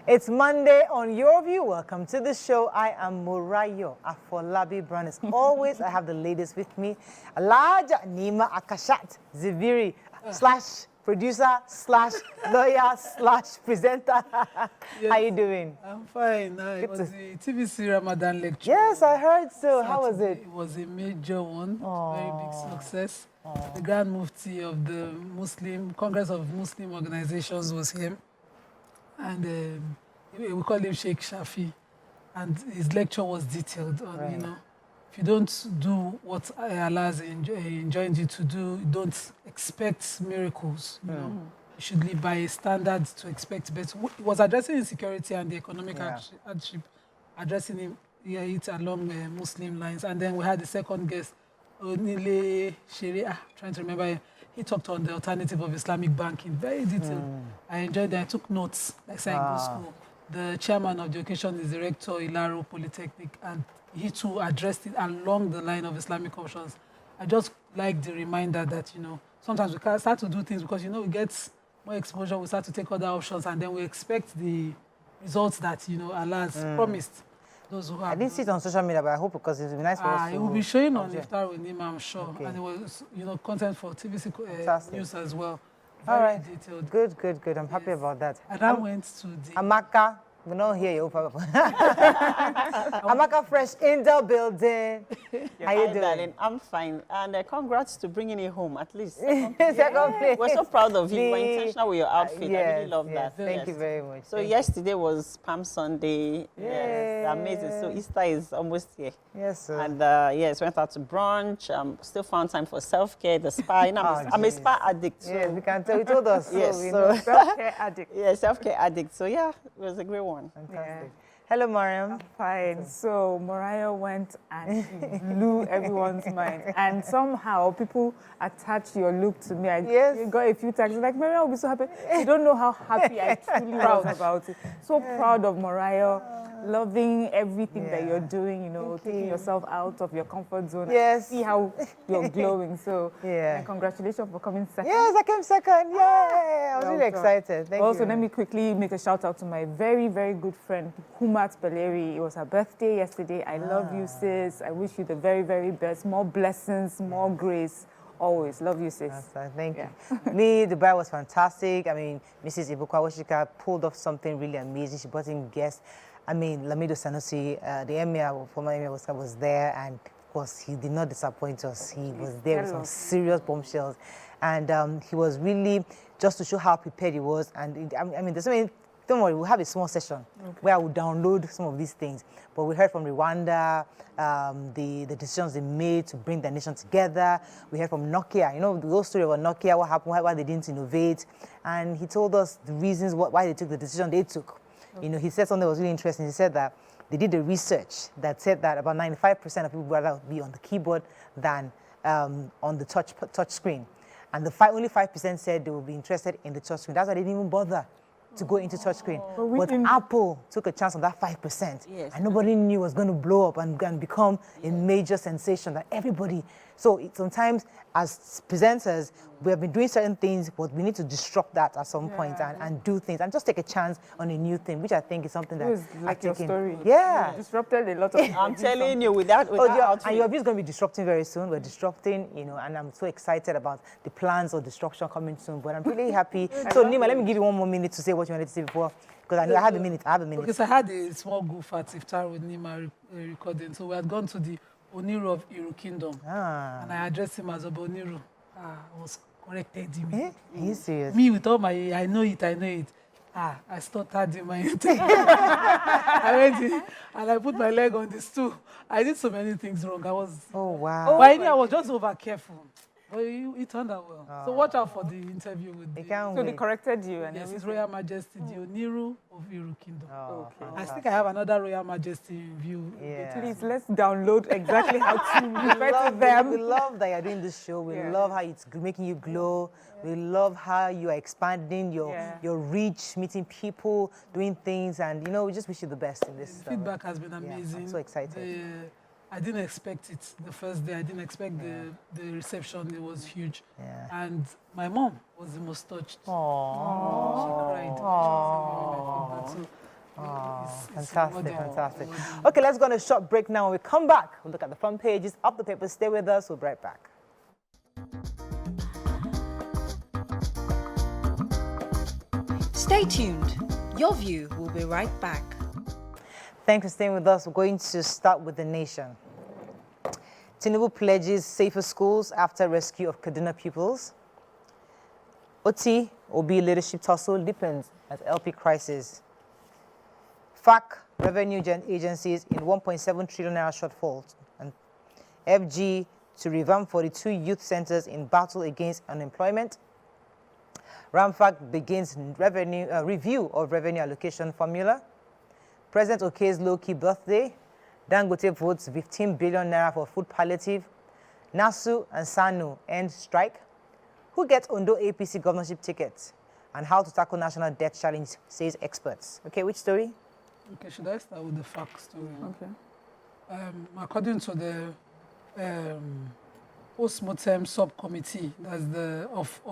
It's Monday on YourView. Welcome to the show. I am Morayo Afolabi Brown. As always, I have the ladies with me. Alaja Nima Akashat Ziviri slash producer slash lawyer slash presenter. Yes, how you doing? I'm fine. It was the TVC Ramadan lecture. Yes, I heard so. Saturday. How was it? It was a major one, very big success. The Grand Mufti of the Congress of Muslim Organizations was here. And we call him Sheikh Shafi. And his lecture was detailed on, you know, if you don't do what Allah has enjoined you to do, don't expect miracles, you know. You should live by a standard to expect better. It was addressing insecurity and the economic hardship, addressing it along Muslim lines. And then we had the second guest, Onile Sharia, trying to remember him. He talked on the alternative of Islamic banking, very detailed. I enjoyed that. I took notes, like saying go school. The chairman of the occasion is the rector, Ilaro Polytechnic, and he too addressed it along the line of Islamic options. I just like the reminder that, you know, sometimes we can start to do things because, you know, we get more exposure, we start to take other options, and then we expect the results that, you know, Allah has promised. Those who have. I didn't see it on social media, but I hope because it's nice for us. It will be showing on Iftar with Nima, I'm sure. Okay. And it was, you know, content for TVC news as well. Very all right. Detailed. Good. I'm happy about that. And I went to the... Amaka. We don't hear you. Amaka Fresh in the building. How you doing? Darling, I'm fine. And congrats to bringing it home, at least. Second place. We're so proud of you. You were intentional with your outfit. Yes, I really love that. Thank you very much. So yesterday was Palm Sunday. Yes, amazing. So Easter is almost here. Yes, sir. And yes, went out to brunch. Still found time for self-care, the spa. You know, I'm a spa addict. So. Yes, we can tell. You told us. Yes, so self-care addict. Yeah, self-care addict. So yeah, it was a great one. Fantastic. Yeah. Hello, Mariam. Fine. So Mariah went and she blew everyone's mind. And somehow people attach your look to me. I got a few texts like, Mariah will be so happy. You don't know how happy I truly was about it. So proud of Mariah. Loving everything that you're doing, you know, taking yourself out of your comfort zone. Yes. See how you're glowing. So, congratulations for coming second. Yes, I came second. Yay! I was really excited. Thank you. Also, let me quickly make a shout out to my very, very good friend, Humat Baleri. It was her birthday yesterday. I love you, sis. I wish you the very, very best. More blessings, more grace. Always. Love you, sis. Thank you. Me, Dubai was fantastic. I mean, Mrs. Ibuka Washika pulled off something really amazing. She brought in guests. I mean, Lamido Sanusi, the emir, former emir was there, and of course, he did not disappoint us. He was there with some serious bombshells. And he was really, just to show how prepared he was. And I mean, there's so many, don't worry, we'll have a small session where I will download some of these things. But we heard from Rwanda, the decisions they made to bring the nation together. We heard from Nokia, you know, the whole story about Nokia, what happened, why they didn't innovate. And he told us the reasons why they took the decision they took. You know, he said something that was really interesting. He said that they did a research that said that about 95% of people would rather be on the keyboard than on the touch screen. And only 5% said they would be interested in the touch screen. That's why they didn't even bother to go into touch screen. But Apple took a chance on that 5%. Yes. And nobody knew it was going to blow up and become a major sensation that everybody. So sometimes as presenters, we have been doing certain things, but we need to disrupt that at some point and do things and just take a chance on a new thing, which I think is something that like your story. Yeah. You disrupted a lot of I'm telling you, without and your view is going to be disrupting very soon. We're disrupting, you know, and I'm so excited about the plans of disruption coming soon. But I'm really happy. So Nima, let me give you one more minute to say what you wanted to say before, because I know I have a minute. Because I had a small goof at Iftar with Nima recording. So we had gone to the Oniru of Iru Kingdom. And I addressed him as Oboniru. I was corrected him. Are you serious? Me with all my, I know it. I stuttered in my intent. I went in and I put my leg on the stool. I did so many things wrong. Oh, wow. But I was just over careful. But it turned out well. So watch out for the interview with So they corrected you? And yes, His Royal Majesty, the Oniru of Iru Kingdom. I Okay. think I have another Royal Majesty in view. Yeah. Please, let's download exactly how to refer to them. We love that you're doing this show. We love how it's making you glow. We love how you are expanding your reach, meeting people, doing things. And, you know, we just wish you the best in this. The feedback has been amazing. I'm so excited. I didn't expect it the first day. I didn't expect the reception. It was huge. Yeah. And my mom was the most touched. Aww. She cried. She was Oh, It's fantastic, rewarding. fantastic. Okay, let's go on a short break now. When we come back, we'll look at the front pages of the paper. Stay with us. We'll be right back. Stay tuned. Your View will be right back. Thanks for staying with us. We're going to start with the nation. Tinubu pledges safer schools after rescue of Kaduna pupils. Obi leadership tussle deepens as LP crisis. FAC revenue agencies in 1.7 trillion naira shortfall. And FG to revamp 42 youth centers in battle against unemployment. RAMFAC begins review of revenue allocation formula. President Oke's low-key birthday. Dangote votes 15 billion naira for food palliative. NASU and SANU end strike. Who gets Ondo APC governorship tickets? And how to tackle national debt challenge, says experts. Okay, which story? Okay, should I start with the FAC story? Okay. According to the post-mortem subcommittee of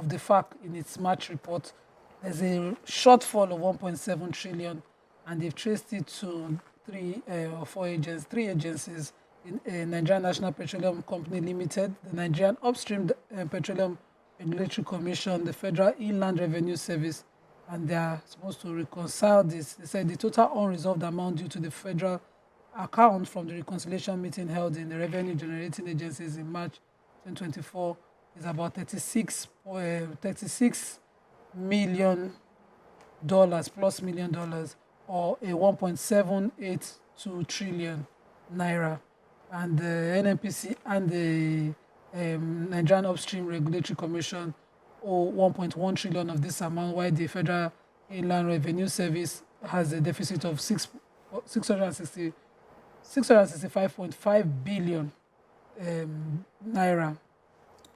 the FAC in its March report, there's a shortfall of 1.7 trillion, and they've traced it to three agencies: in Nigerian National Petroleum Company Limited, the Nigerian Upstream Petroleum Regulatory Commission, the Federal Inland Revenue Service, and they are supposed to reconcile this. They said the total unresolved amount due to the federal account from the reconciliation meeting held in the revenue generating agencies in March 2024 is about $36 million plus million dollars, or a 1.782 trillion naira. And the NNPC and the Nigerian Upstream Regulatory Commission owe 1.1 trillion of this amount, while the Federal Inland Revenue Service has a deficit of 665.5 billion naira,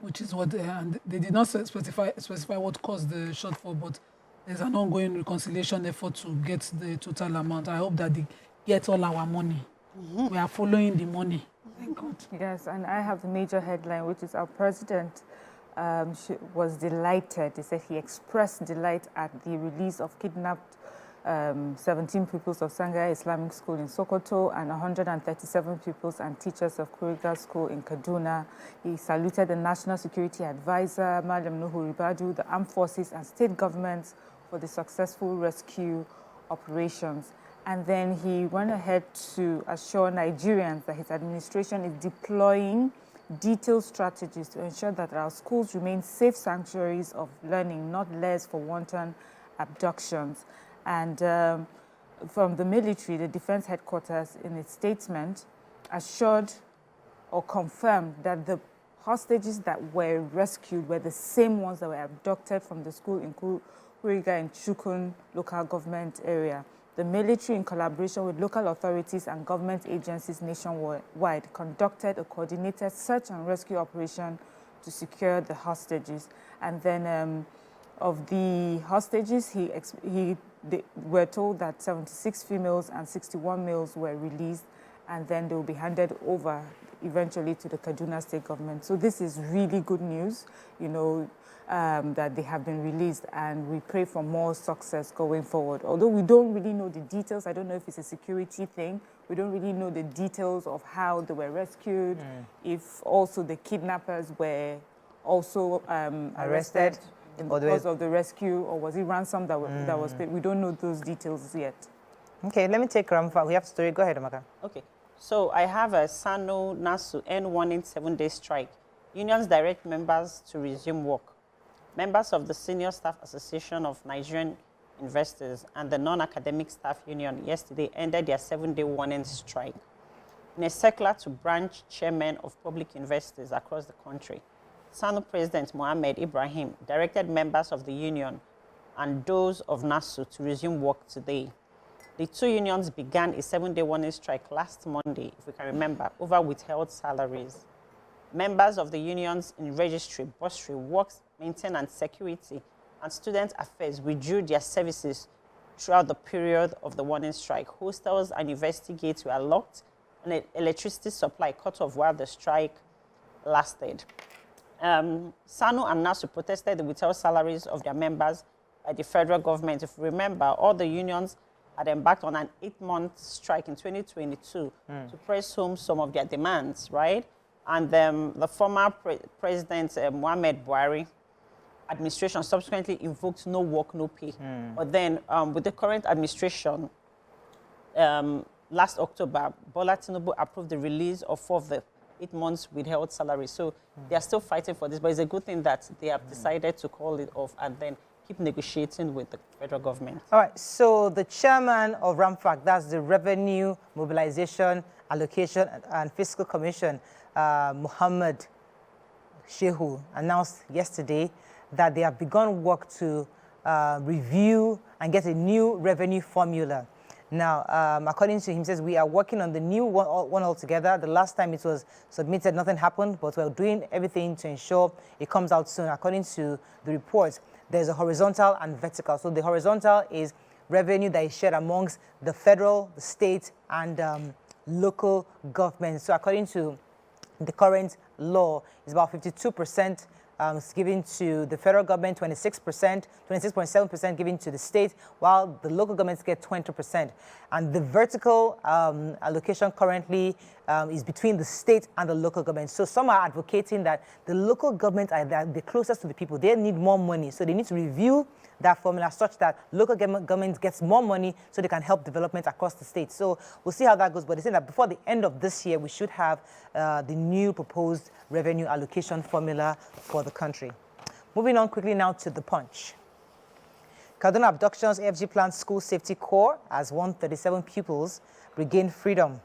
which is what and they did not specify what caused the shortfall, but there's an ongoing reconciliation effort to get the total amount. I hope that they get all our money. We are following the money. Thank God. Yes, and I have the major headline, which is our president was delighted. He said he expressed delight at the release of kidnapped 17 pupils of Sangha Islamic School in Sokoto and 137 pupils and teachers of Kuriga School in Kaduna. He saluted the National Security Advisor, Madam Nuhu Ribadu, the armed forces and state governments for the successful rescue operations. And then he went ahead to assure Nigerians that his administration is deploying detailed strategies to ensure that our schools remain safe sanctuaries of learning, not lairs for wanton abductions. And from the military, the defense headquarters in its statement assured or confirmed that the hostages that were rescued were the same ones that were abducted from the school in Kuriga in Chukun local government area. The military, in collaboration with local authorities and government agencies nationwide, conducted a coordinated search and rescue operation to secure the hostages. And then of the hostages, they were told that 76 females and 61 males were released, and then they will be handed over eventually to the Kaduna state government. So this is really good news, that they have been released, and we pray for more success going forward. Although we don't really know the details, I don't know if it's a security thing, we don't really know the details of how they were rescued, if also the kidnappers were also arrested because of the rescue, or was it ransom that was paid? We don't know those details yet. Okay, let me take Ramfa. We have to story. Go ahead, Amaka. Okay, so I have a SANU NASU end warning 7-day strike. Unions direct members to resume work. Members of the Senior Staff Association of Nigerian Investors and the Non-Academic Staff Union yesterday ended their 7-day warning strike. In a circular to branch chairmen of public investors across the country, SANU President Mohammed Ibrahim directed members of the union and those of NASU to resume work today. The two unions began a 7-day warning strike last Monday, if we can remember, over withheld salaries. Members of the unions in registry, bursary, works, maintenance, security, and student affairs withdrew their services throughout the period of the warning strike. Hostels and university gates were locked, and electricity supply cut off while the strike lasted. SANU and NASU protested the withheld salaries of their members by the federal government. If you remember, all the unions had embarked on an 8-month strike in 2022 to press home some of their demands, right? And the former President Muhammad Buhari administration subsequently invoked no work, no pay. But then with the current administration, last October, Bola Tinubu approved the release of 4 of the 8 months withheld salary. So they are still fighting for this, but it's a good thing that they have decided to call it off and then keep negotiating with the federal government. All right, so the chairman of RAMFAC, that's the Revenue Mobilization, Allocation and Fiscal Commission, Muhammad Shehu, announced yesterday that they have begun work to review and get a new revenue formula. Now, according to him, says we are working on the new one altogether. The last time it was submitted, nothing happened, but we're doing everything to ensure it comes out soon. According to the report, there's a horizontal and vertical. So the horizontal is revenue that is shared amongst the federal, the state, and local governments. So according to the current law, it's about 52% is given to the federal government, 26%, 26.7% given to the state, while the local governments get 20%. And the vertical allocation currently is between the state and the local government. So some are advocating that the local government are the closest to the people. They need more money, so they need to review that formula such that local government gets more money so they can help development across the state. So we'll see how that goes. But they say that before the end of this year, we should have the new proposed revenue allocation formula for the country. Moving on quickly now to The Punch. Kaduna Abductions AFG Plant School Safety Corps as 137 pupils regain freedom.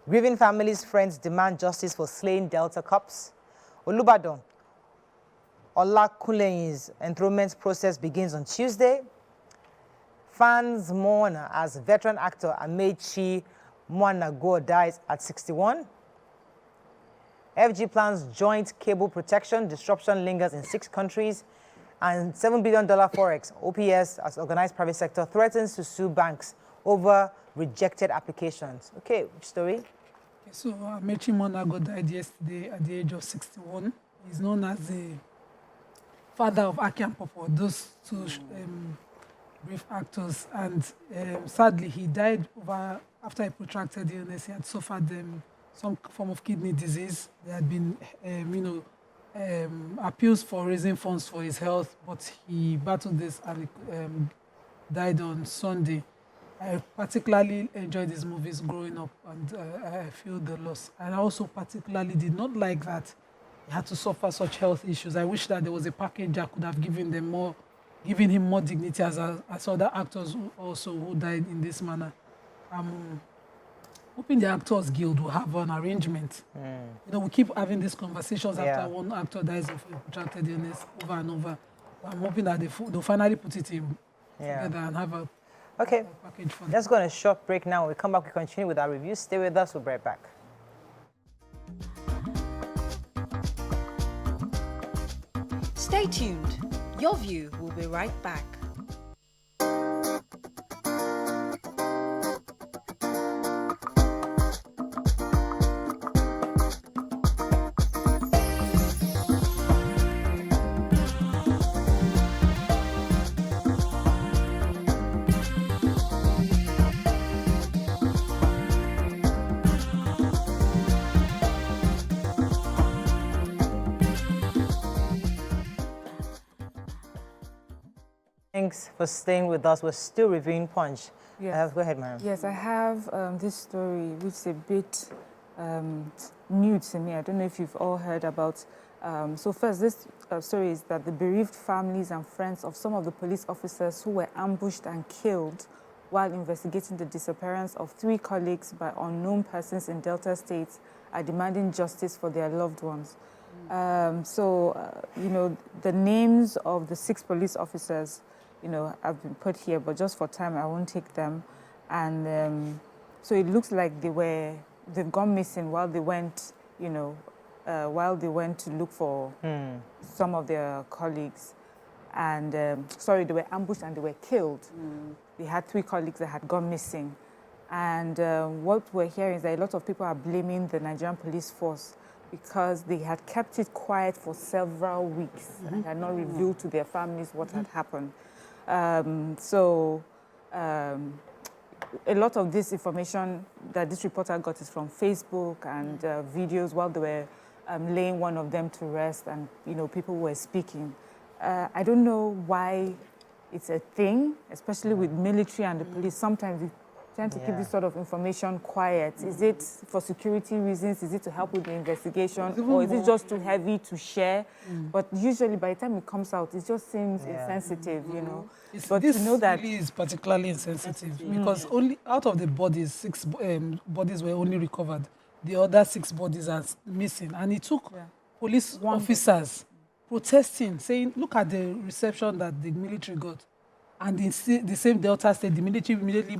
Grieving families' friends demand justice for slain Delta cops. Olubadan Olakunle's enthronement process begins on Tuesday. Fans mourn as veteran actor Amechi Mwanago dies at 61. FG plans joint cable protection. Disruption lingers in 6 countries. And $7 billion Forex, OPS, as organized private sector, threatens to sue banks over rejected applications. Okay, which story? Okay, so Amechi Mwanago died yesterday at the age of 61. He's known as the father of Aki and Popo, those 2 brief actors. And sadly, he died after a protracted illness. He had suffered some form of kidney disease. There had been, appeals for raising funds for his health, but he battled this and died on Sunday. I particularly enjoyed his movies growing up, and I feel the loss. And I also particularly did not like that he had to suffer such health issues. I wish that there was a package that could have given him more dignity as other actors who died in this manner. I'm hoping the Actors Guild will have an arrangement. You know, we keep having these conversations after one actor dies of a protracted illness over and over. I'm hoping that they'll finally put it in together and have a package for them. Let's go on a short break now. When we come back, we continue with our review. Stay with us. We'll be right back. Stay tuned. Your View will be right back. Thanks for staying with us. We're still reviewing Punch. Yes. Go ahead, Mariam. Yes, I have this story which is a bit new to me. I don't know if you've all heard about. So first, this story is that the bereaved families and friends of some of the police officers who were ambushed and killed while investigating the disappearance of 3 colleagues by unknown persons in Delta State are demanding justice for their loved ones. You know, the names of the 6 police officers, you know, have been put here, but just for time, I won't take them. And so it looks like they've gone missing while they went, you know, while they went to look for some of their colleagues. And sorry, they were ambushed and they were killed. They had 3 colleagues that had gone missing. And what we're hearing is that a lot of people are blaming the Nigerian police force because they had kept it quiet for several weeks and had not revealed to their families what had happened. a lot of this information that this reporter got is from Facebook and videos while they were laying one of them to rest, and people were speaking. I don't know why it's a thing, especially with military and the police. Sometimes we tend to keep this sort of information quiet. Is it for security reasons? Is it to help with the investigation? Or is it just too heavy to share? But usually by the time it comes out, it just seems insensitive, But this to know that really is particularly insensitive because only out of the bodies, 6 bodies were only recovered. The other 6 bodies are missing. And it took police officers protesting, saying, look at the reception that the military got. And in the same Delta State, the military immediately,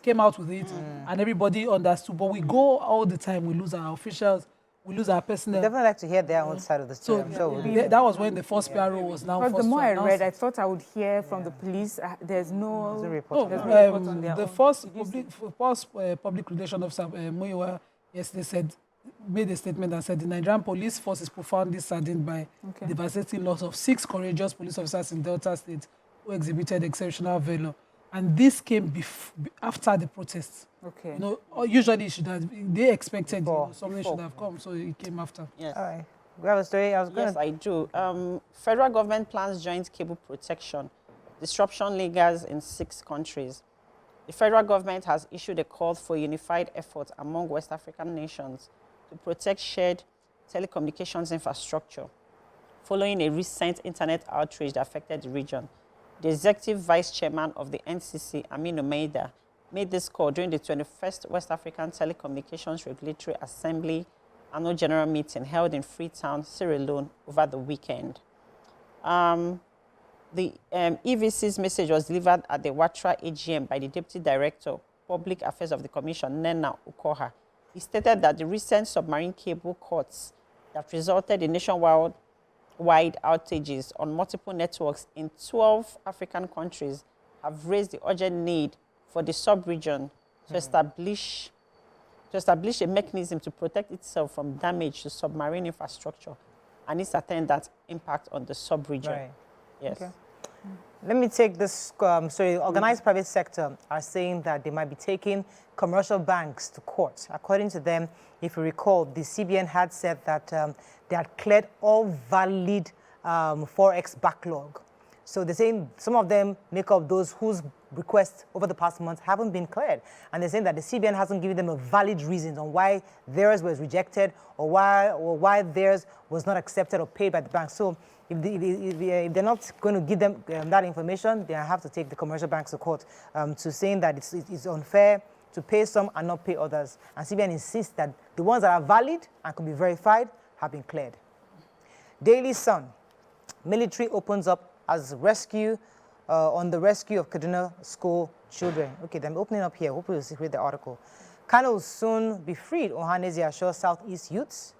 came out with it, and everybody understood. But we go all the time, we lose our officials, we lose our personnel. We definitely like to hear their own side of the story. So that was when the first PRO was now forced to announce. The more I read, I thought I would hear from the police. There's no report. The first public relations officer, Muyiwa, yesterday made a statement and said the Nigerian police force is profoundly saddened by the devastating loss of 6 courageous police officers in Delta State who exhibited exceptional valor. And this came after the protests. Okay. Usually they expected something should have come, so it came after. Yes. All right. We have a story. Yes, I do. Federal government plans joint cable protection, disruption lingers in 6 countries. The federal government has issued a call for unified effort among West African nations to protect shared telecommunications infrastructure, following a recent internet outrage that affected the region. The executive vice chairman of the NCC, Aminu Maida, made this call during the 21st West African Telecommunications Regulatory Assembly annual general meeting held in Freetown, Sierra Leone, over the weekend. The EVC's message was delivered at the Watra AGM by the Deputy Director, Public Affairs of the Commission, Nena Ukoha. He stated that the recent submarine cable cuts that resulted in nationwide outages on multiple networks in 12 African countries have raised the urgent need for the sub-region to establish a mechanism to protect itself from damage to submarine infrastructure and its attendant impact on the sub-region. Right. Yes. Okay. Let me take this. Organized private sector are saying that they might be taking commercial banks to court. According to them, if you recall, the CBN had said that they had cleared all valid Forex backlog. So they're saying some of them make up those whose requests over the past month haven't been cleared. And they're saying that the CBN hasn't given them a valid reason on why theirs was rejected or why theirs was not accepted or paid by the bank. So if they're not going to give them that information, they have to take the commercial banks to court to saying that it's unfair to pay some and not pay others. And CBN insists that the ones that are valid and can be verified have been cleared. Daily Sun, military opens up as rescue on the rescue of Kaduna school children. Okay, I'm opening up here. Hopefully you'll read the article. Kano will soon be freed, Ohaneze assures Southeast youths.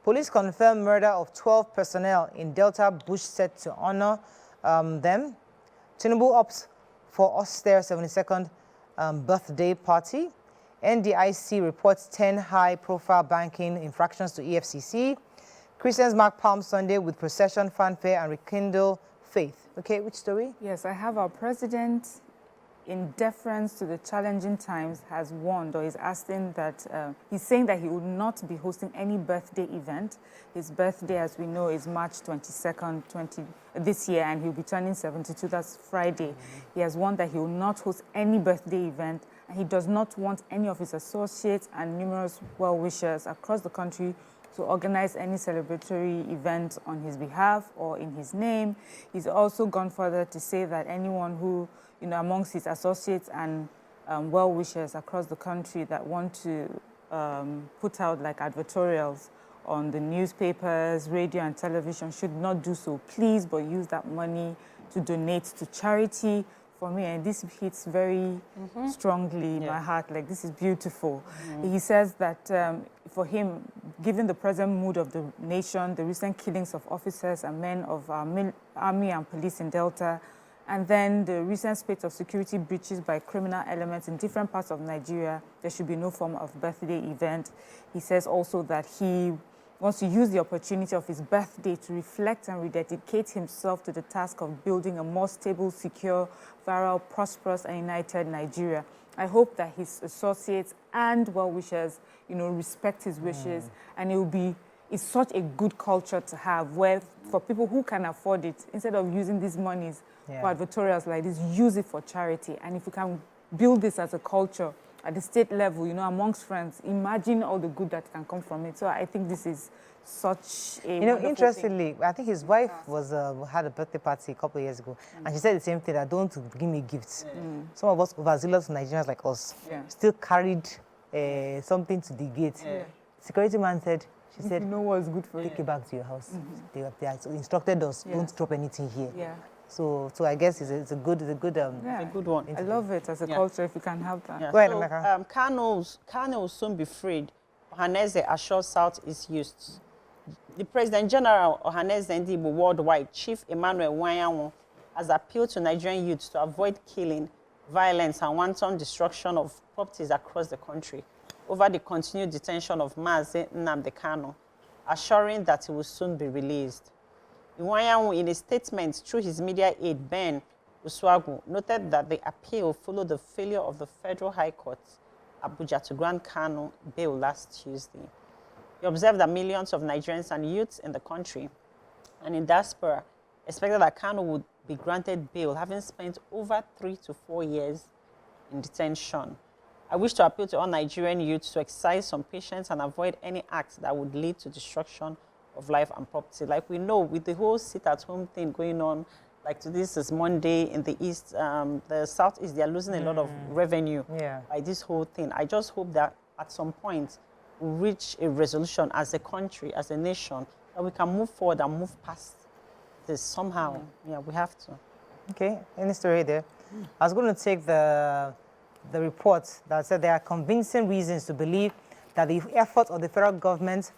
Police confirm murder of 12 personnel in Delta Bush set to honor them. Tinubu opts for austere 72nd birthday party. NDIC reports 10 high-profile banking infractions to EFCC. Christians mark Palm Sunday with procession, fanfare, and rekindle faith. Okay, which story? Yes, I have our president, in deference to the challenging times, has warned or is asking that, he's saying that he will not be hosting any birthday event. His birthday, as we know, is March 22nd, this year, and he'll be turning 72, that's Friday. He has warned that he will not host any birthday event, and he does not want any of his associates and numerous well-wishers across the country to organize any celebratory event on his behalf or in his name. He's also gone further to say that anyone who, amongst his associates and well-wishers across the country that want to put out like advertorials on the newspapers, radio and television should not do so, please, but use that money to donate to charity. For me, and this hits very strongly in my heart, like this is beautiful. He says that for him, given the present mood of the nation, the recent killings of officers and men of our army and police in Delta, and then the recent spate of security breaches by criminal elements in different parts of Nigeria, there should be no form of birthday event. He says also that he wants to use the opportunity of his birthday to reflect and rededicate himself to the task of building a more stable, secure, viral, prosperous, and united Nigeria. I hope that his associates and well-wishers, respect his wishes, and it's such a good culture to have, where for people who can afford it, instead of using these monies for advertorials like this, use it for charity. And if we can build this as a culture at the state level, amongst friends, imagine all the good that can come from it. So I think this is such a interestingly, thing. I think his wife had a birthday party a couple of years ago, and she said the same thing, that don't give me gifts. Some of us overzealous Nigerians like us still carried something to the gate. Security man said, she said, you know what's good for you. Take it back to your house. They instructed us, don't drop anything here. So I guess it's a good one. I love it as a culture if you can have that. Go ahead, Emeka. Kano will soon be freed. Ohaneze assures Southeast youth. The President General Ohaneze Ndibo worldwide, Chief Emmanuel Wanyanwu, has appealed to Nigerian youths to avoid killing, violence, and wanton destruction of properties across the country over the continued detention of Mazi Nnamdi Kanu, assuring that he will soon be released. Wanyanwu, in a statement through his media aide, Ben Uswagu, noted that the appeal followed the failure of the Federal High Court, Abuja, to grant Kanu bail last Tuesday. He observed that millions of Nigerians and youths in the country and in diaspora expected that Kanu would be granted bail, having spent over 3 to 4 years in detention. I wish to appeal to all Nigerian youths to exercise some patience and avoid any acts that would lead to destruction of life and property. Like we know, with the whole sit-at-home thing going on, like this is Monday in the East, the Southeast, they're losing a lot of revenue by this whole thing. I just hope that at some point we reach a resolution as a country, as a nation, that we can move forward and move past this somehow. Yeah, we have to. Okay, any story there? I was going to take the report that said there are convincing reasons to believe that the effort of the federal government,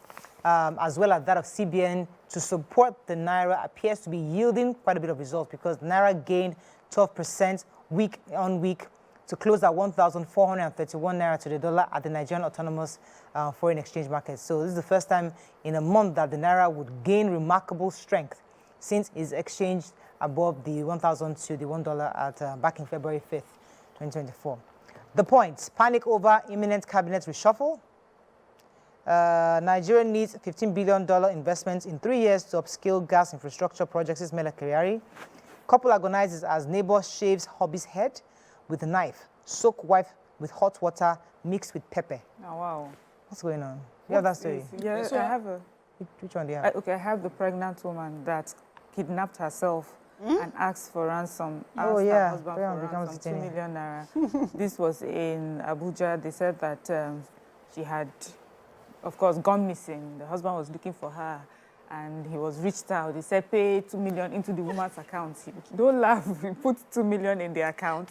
as well as that of CBN, to support the Naira appears to be yielding quite a bit of results, because Naira gained 12% week on week to close at 1,431 Naira to the dollar at the Nigerian Autonomous Foreign Exchange Market. So this is the first time in a month that the Naira would gain remarkable strength since it's exchanged above the 1,000 to the $1 at back in February 5th, 2024. The points: panic over imminent cabinet reshuffle. Nigeria needs $15 billion investments in 3 years to upscale gas infrastructure projects, is Mela Kyari. Couple agonizes as neighbor shaves hubby's head with a knife. Soak wife with hot water mixed with pepper. Oh, wow. What's going on? You have that story? Yeah, so I have a... Which one do you have? I have the pregnant woman that kidnapped herself and asked for ransom. Oh, asked yeah. her husband for ransom, 2 million naira. This was in Abuja. They said that she had, of course, gone missing. The husband was looking for her, and he was reached out. He said, pay 2 million into the woman's account. Don't laugh. He put 2 million in the account,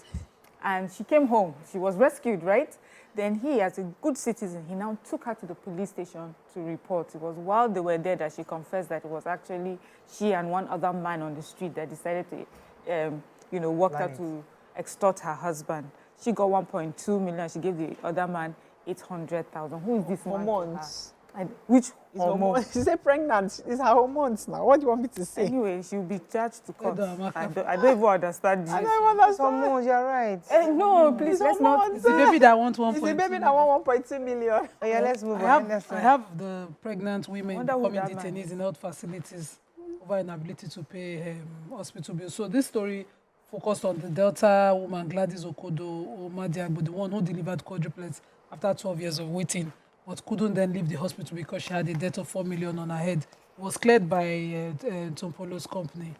and she came home. She was rescued, right? Then he, as a good citizen, he now took her to the police station to report. It was while they were there that she confessed that it was actually she and one other man on the street that decided to, work out to extort her husband. She got 1.2 million. She gave the other man 800,000. Who is this man? Hormones. Which hormone? She said pregnant. It's her hormones now. What do you want me to say? Anyway, she'll be charged to court. I I don't even understand this. I don't understand. Hormones, you're right. No, please, let's not. It's the baby that wants 1.2 It's the baby that want 1.2 million. Oh, yeah, let's move on. I have the pregnant women Wonder who becoming that man detainees in health facilities over inability to pay hospital bills. So this story focused on the Delta woman Gladys Okodo Omadiagbo, the one who delivered quadruplets after 12 years of waiting, but couldn't then leave the hospital because she had a debt of 4 million on her head. It was cleared by Tompolo's company.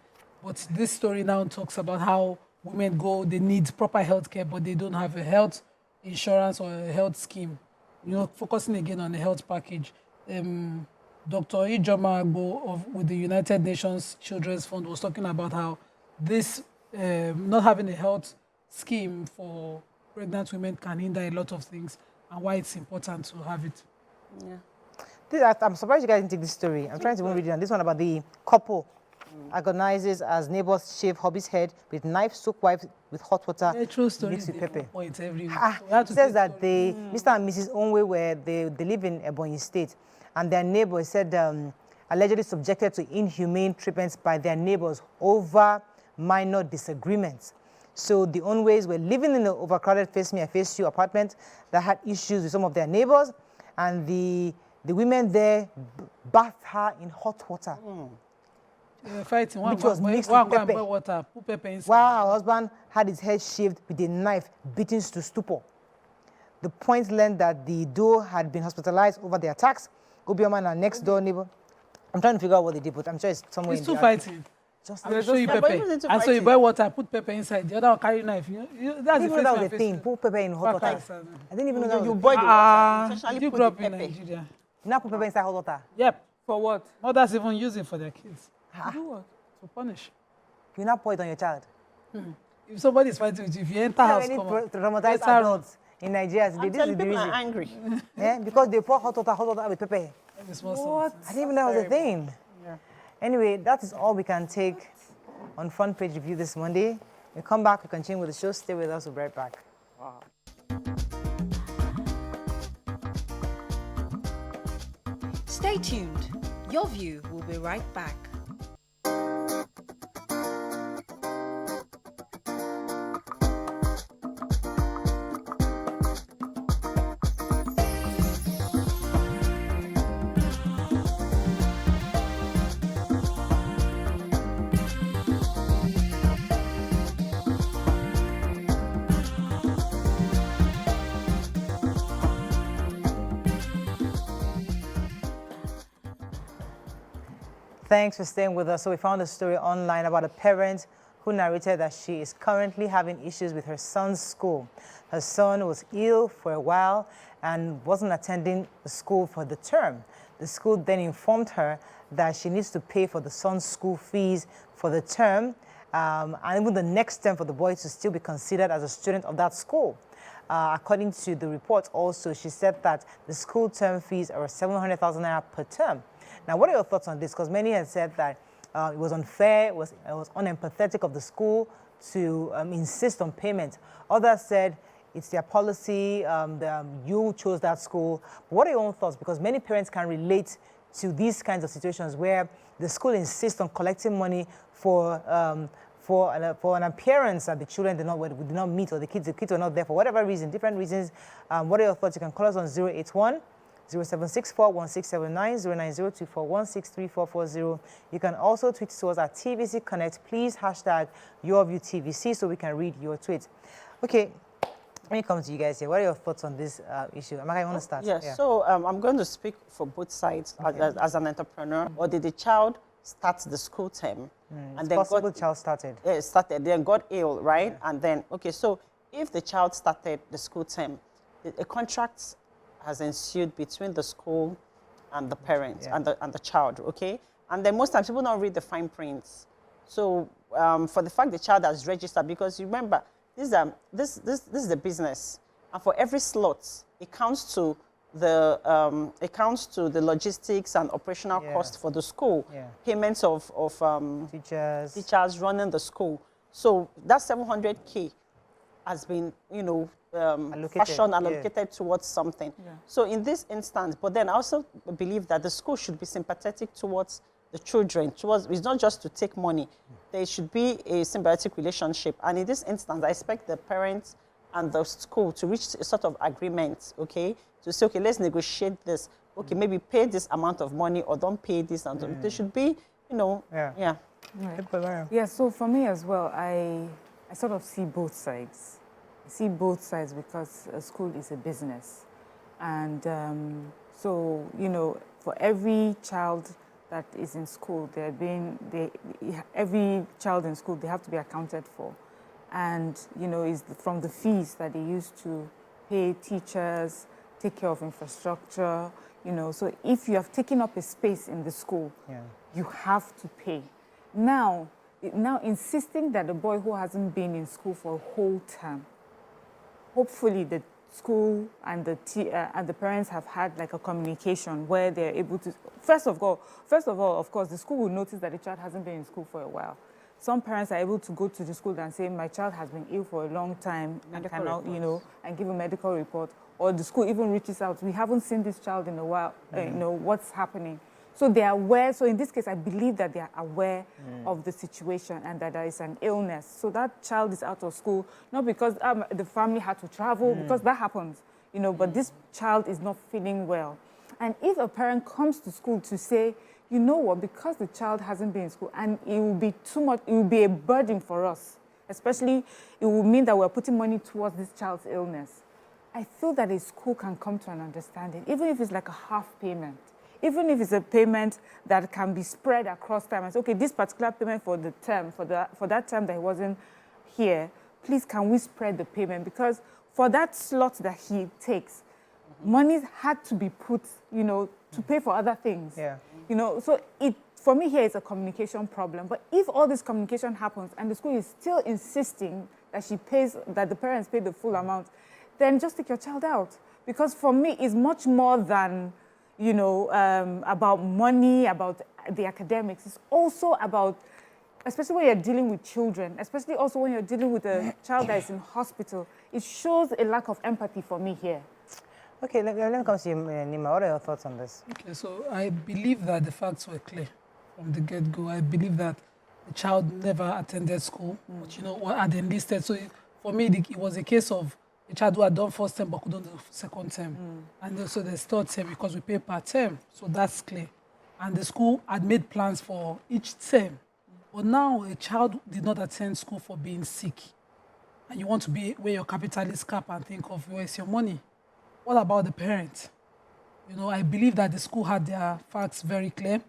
But this story now talks about how women they need proper health care, but they don't have a health insurance or a health scheme. Focusing again on the health package. Dr. Ijoma Agbo with the United Nations Children's Fund was talking about how this not having a health scheme for pregnant women can hinder a lot of things, and why it's important to have it. Yeah. I'm surprised you guys didn't take this story. I'm trying to read it. And this one about the couple agonizes as neighbors shave hubby's head with knife, soak wife with hot water true story mixed with pepper. Every week. It says that Mr. and Mrs. Onwe they live in Ebonyi State, and their neighbors said allegedly subjected to inhumane treatments by their neighbors over minor disagreements. So the Onways were living in the overcrowded Face Me, I Face You apartment that had issues with some of their neighbors, and the women there bathed her in hot water. Fighting. Which was mixed with pepper. Boil water, put pepper inside. While her husband had his head shaved with a knife, beaten to stupor. The point learned that the duo had been hospitalized over the attacks. Obioma and our next door neighbor. I'm trying to figure out what they did, but I'm sure it's somewhere It's in two the fighting. Just I'll show you but pepper. even into And so you fighting. boil water, put pepper inside. The other one carry knife. That's the I didn't even know that was a face thing. Put pepper in hot water. Facts, I didn't even know that was You a thing. boil the water, intentionally you put grew the up in pepper. Nigeria. You now put pepper inside hot water. Yep. For what? Mothers even use it for their kids. Do what? To punish. You now pour it on your child. If somebody is fighting with you, if you enter How house, many come on. traumatized Let's have- adults in Nigeria today? I'm This telling is the people are reason. angry. Yeah? Because they pour hot water with pepper. Let me smell What? something. I didn't even know that was a thing. Yeah. Anyway, that is all we can take on Front Page Review this Monday. We come back, we continue with the show. Stay with us, we'll be right back. Stay tuned. Your View will be right back. Thanks for staying with us. So we found a story online about a parent who narrated that she is currently having issues with her son's school. Her son was ill for a while and wasn't attending the school for the term. The school then informed her that she needs to pay for the son's school fees for the term, and even the next term for the boy to still be considered as a student of that school. According to the report also, she said that the school term fees are 700,000 naira per term. Now, what are your thoughts on this? Because many had said that it was unfair, it was unempathetic of the school to insist on payment. Others said it's their policy, you chose that school. But what are your own thoughts? Because many parents can relate to these kinds of situations where the school insists on collecting money for an appearance that the children did not meet, or the kids were not there for whatever reason, different reasons. What are your thoughts? You can call us on 081 0764 1679 09024 163440. You can also tweet to us at TVC Connect. Please hashtag YourViewTVC so we can read your tweets. Okay, let me come to you guys here. What are your thoughts on this issue? Amaka, you want to start? Yes, yeah. So I'm going to speak for both sides as an entrepreneur. Or did the child start the school term? And then the child started. Yeah, started, then got ill, right? Yeah. And then, okay, so if the child started the school term, a contract has ensued between the school and the parents and the child, okay? And then most times people don't read the fine prints. So for the fact the child has registered, because you remember, this is the business. And for every slot, it counts to the logistics and operational cost for the school, payments of teachers running the school. So that 700K has been, allocated towards something. Yeah. So in this instance, but then I also believe that the school should be sympathetic towards the children. It's not just to take money. There should be a symbiotic relationship. And in this instance, I expect the parents and the school to reach a sort of agreement, okay? To say, okay, let's negotiate this. Okay, maybe pay this amount of money or don't pay this. And there should be, Right. Yeah, so for me as well, I sort of see both sides. I see both sides because a school is a business. And so, for every child that is in school, every child in school, they have to be accounted for. And, it's from the fees that they use to pay teachers, take care of infrastructure, So if you have taken up a space in the school, you have to pay. Now insisting that the boy who hasn't been in school for a whole term, hopefully the school and the parents have had like a communication where they're able to, first of all, of course, the school will notice that the child hasn't been in school for a while. Some parents are able to go to the school and say, my child has been ill for a long time and cannot, and give a medical report. or the school even reaches out, we haven't seen this child in a while, you know, what's happening. So they are aware. So in this case, I believe that they are aware of the situation and that there is an illness. So that child is out of school, not because the family had to travel, because that happens, you know, but this child is not feeling well. And if a parent comes to school to say, you know what, because the child hasn't been in school and it will be too much, it will be a burden for us, especially it will mean that we're putting money towards this child's illness. I feel that a school can come to an understanding, even if it's like a half payment. Even if it's a payment that can be spread across time. And say, okay, this particular payment for the term, for that term that he wasn't here, please can we spread the payment? Because for that slot that he takes, money had to be put, you know, to pay for other things. Yeah. You know, so for me here, it's a communication problem. But if all this communication happens and the school is still insisting that that the parents pay the full amount, then just take your child out. Because for me, it's much more than, you know, about money, about the academics. It's also about, especially when you're dealing with children, especially also when you're dealing with a child that is in hospital, it shows a lack of empathy for me here. Okay, let me come to you, Nima. What are your thoughts on this? Okay, so I believe that the facts were clear from the get-go. I believe that the child never attended school, but you know, what had enlisted. So for me, it was a case of a child who had done first term but couldn't do second term. And also there's third term because we pay per term. So that's clear. And the school had made plans for each term. But now a child did not attend school for being sick. And you want to wear your capitalist cap and think of where's your money. What about the parents? You know, I believe that the school had their facts very clear.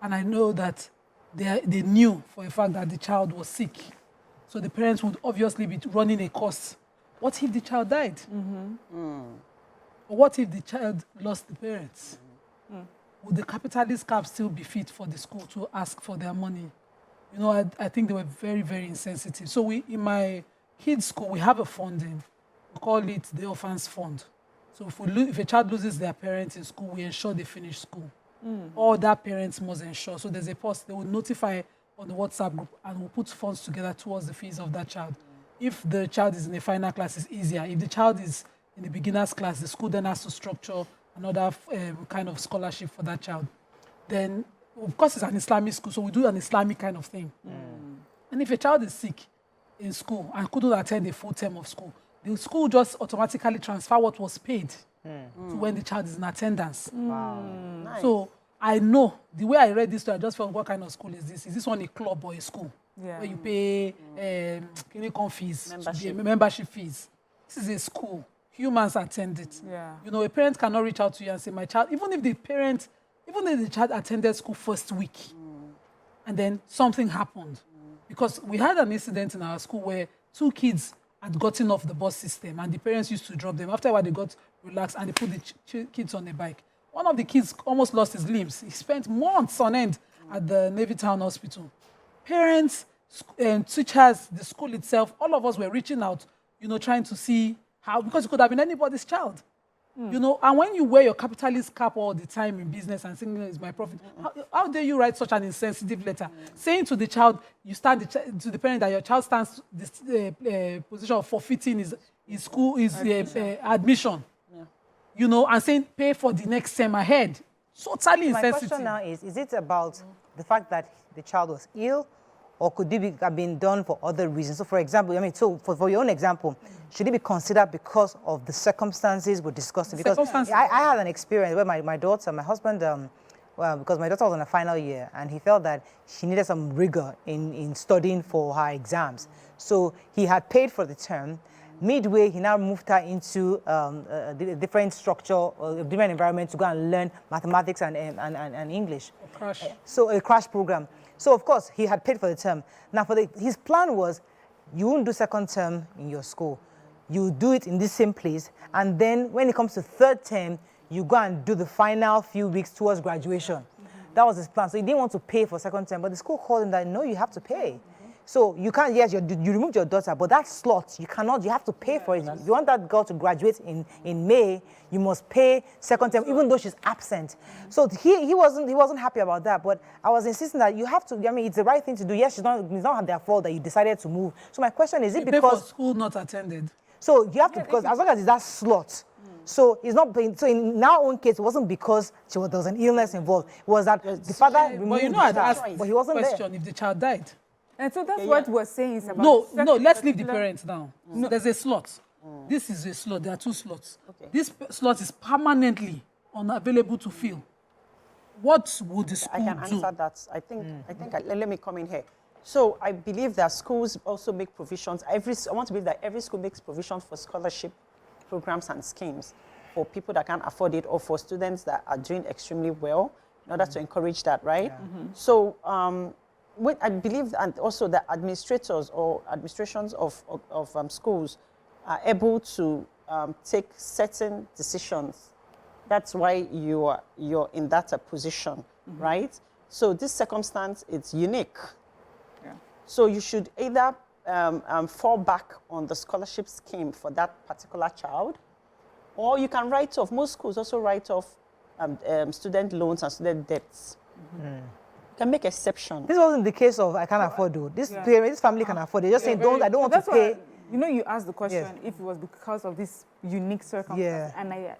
And I know that they knew for a fact that the child was sick. So the parents would obviously be running a cost. What if the child died? Or what if the child lost the parents? Would the capitalist cap still be fit for the school to ask for their money? You know, I think they were very, very insensitive. So in my kids' school, we have a funding. We call it the Orphans Fund. So if a child loses their parents in school, we ensure they finish school. All that parents must ensure. So there's a post, they will notify on the WhatsApp group and we'll put funds together towards the fees of that child. If the child is in a final class, it's easier. If the child is in the beginner's class, the school then has to structure another kind of scholarship for that child. Then, of course, it's an Islamic school, so we do an Islamic kind of thing. And if a child is sick in school and couldn't attend a full term of school, the school just automatically transfer what was paid to when the child is in attendance. Wow. Nice. So I know, the way I read this story, I just felt, what kind of school is this? Is this one a club or a school? Yeah. Where you pay clinical fees, Membership. fees. This is a school. Humans attend it. Yeah. You know, a parent cannot reach out to you and say, my child, even if the child attended school first week, and then something happened. Because we had an incident in our school where 2 kids had gotten off the bus system and the parents used to drop them. After a while, they got relaxed and they put the kids on a bike. One of the kids almost lost his limbs. He spent months on end at the Navy Town Hospital. Parents, teachers, the school itself, all of us were reaching out, you know, trying to see how, because it could have been anybody's child. You know, and when you wear your capitalist cap all the time in business and saying is my profit, how dare you write such an insensitive letter? Saying to the child, you stand to the parent that your child stands this position of forfeiting his school, admission. Yeah. You know, and saying pay for the next term ahead. Totally insensitive. My question now is it about the fact that the child was ill, or could it have been done for other reasons? So, for example, I mean, so for your own example, should it be considered because of the circumstances we're discussing? Because I had an experience where my daughter, my husband, because my daughter was on a final year, and he felt that she needed some rigor in studying for her exams. So he had paid for the term. Midway, he now moved her into a different structure, a different environment to go and learn mathematics and English. A crash. So a crash program. So, of course, he had paid for the term. Now, his plan was, you won't do second term in your school. You do it in this same place. And then when it comes to third term, you go and do the final few weeks towards graduation. That was his plan. So he didn't want to pay for second term. But the school called him that, no, you have to pay. So you can't, yes, you removed your daughter, but that slot, you cannot, you have to pay for it. If you want that girl to graduate in May, you must pay second term, even though she's absent. So he wasn't happy about that, but I was insisting that you have to, I mean, it's the right thing to do. Yes, it's not their fault that you decided to move. So my question is, it because... Pay for school not attended. So you have to, because as long as it's that slot, So it's not. So in our own case, it wasn't because there was an illness involved. It was that the father removed But you know, the I'd child, asked but he wasn't question there. if the child died. And so that's what we're saying is about... No, let's leave the parents down. So there's a slot. This is a slot. There are 2 slots. Okay. This slot is permanently unavailable to fill. What would the school I can do? answer that. Let me come in here. So I believe that schools also make provisions. I want to believe that every school makes provisions for scholarship programs and schemes for people that can't afford it or for students that are doing extremely well in order to encourage that, right? Yeah. So I believe, and also the administrators or administrations of schools are able to take certain decisions. That's why you're in that position, right? So this circumstance, it's unique. Yeah. So you should either fall back on the scholarship scheme for that particular child, or you can write off. Most schools also write off student loans and student debts. You can make exception. This wasn't the case of I can't afford to. This family can afford it. Just saying, I don't want to pay. You know, you asked the question if it was because of this unique circumstance.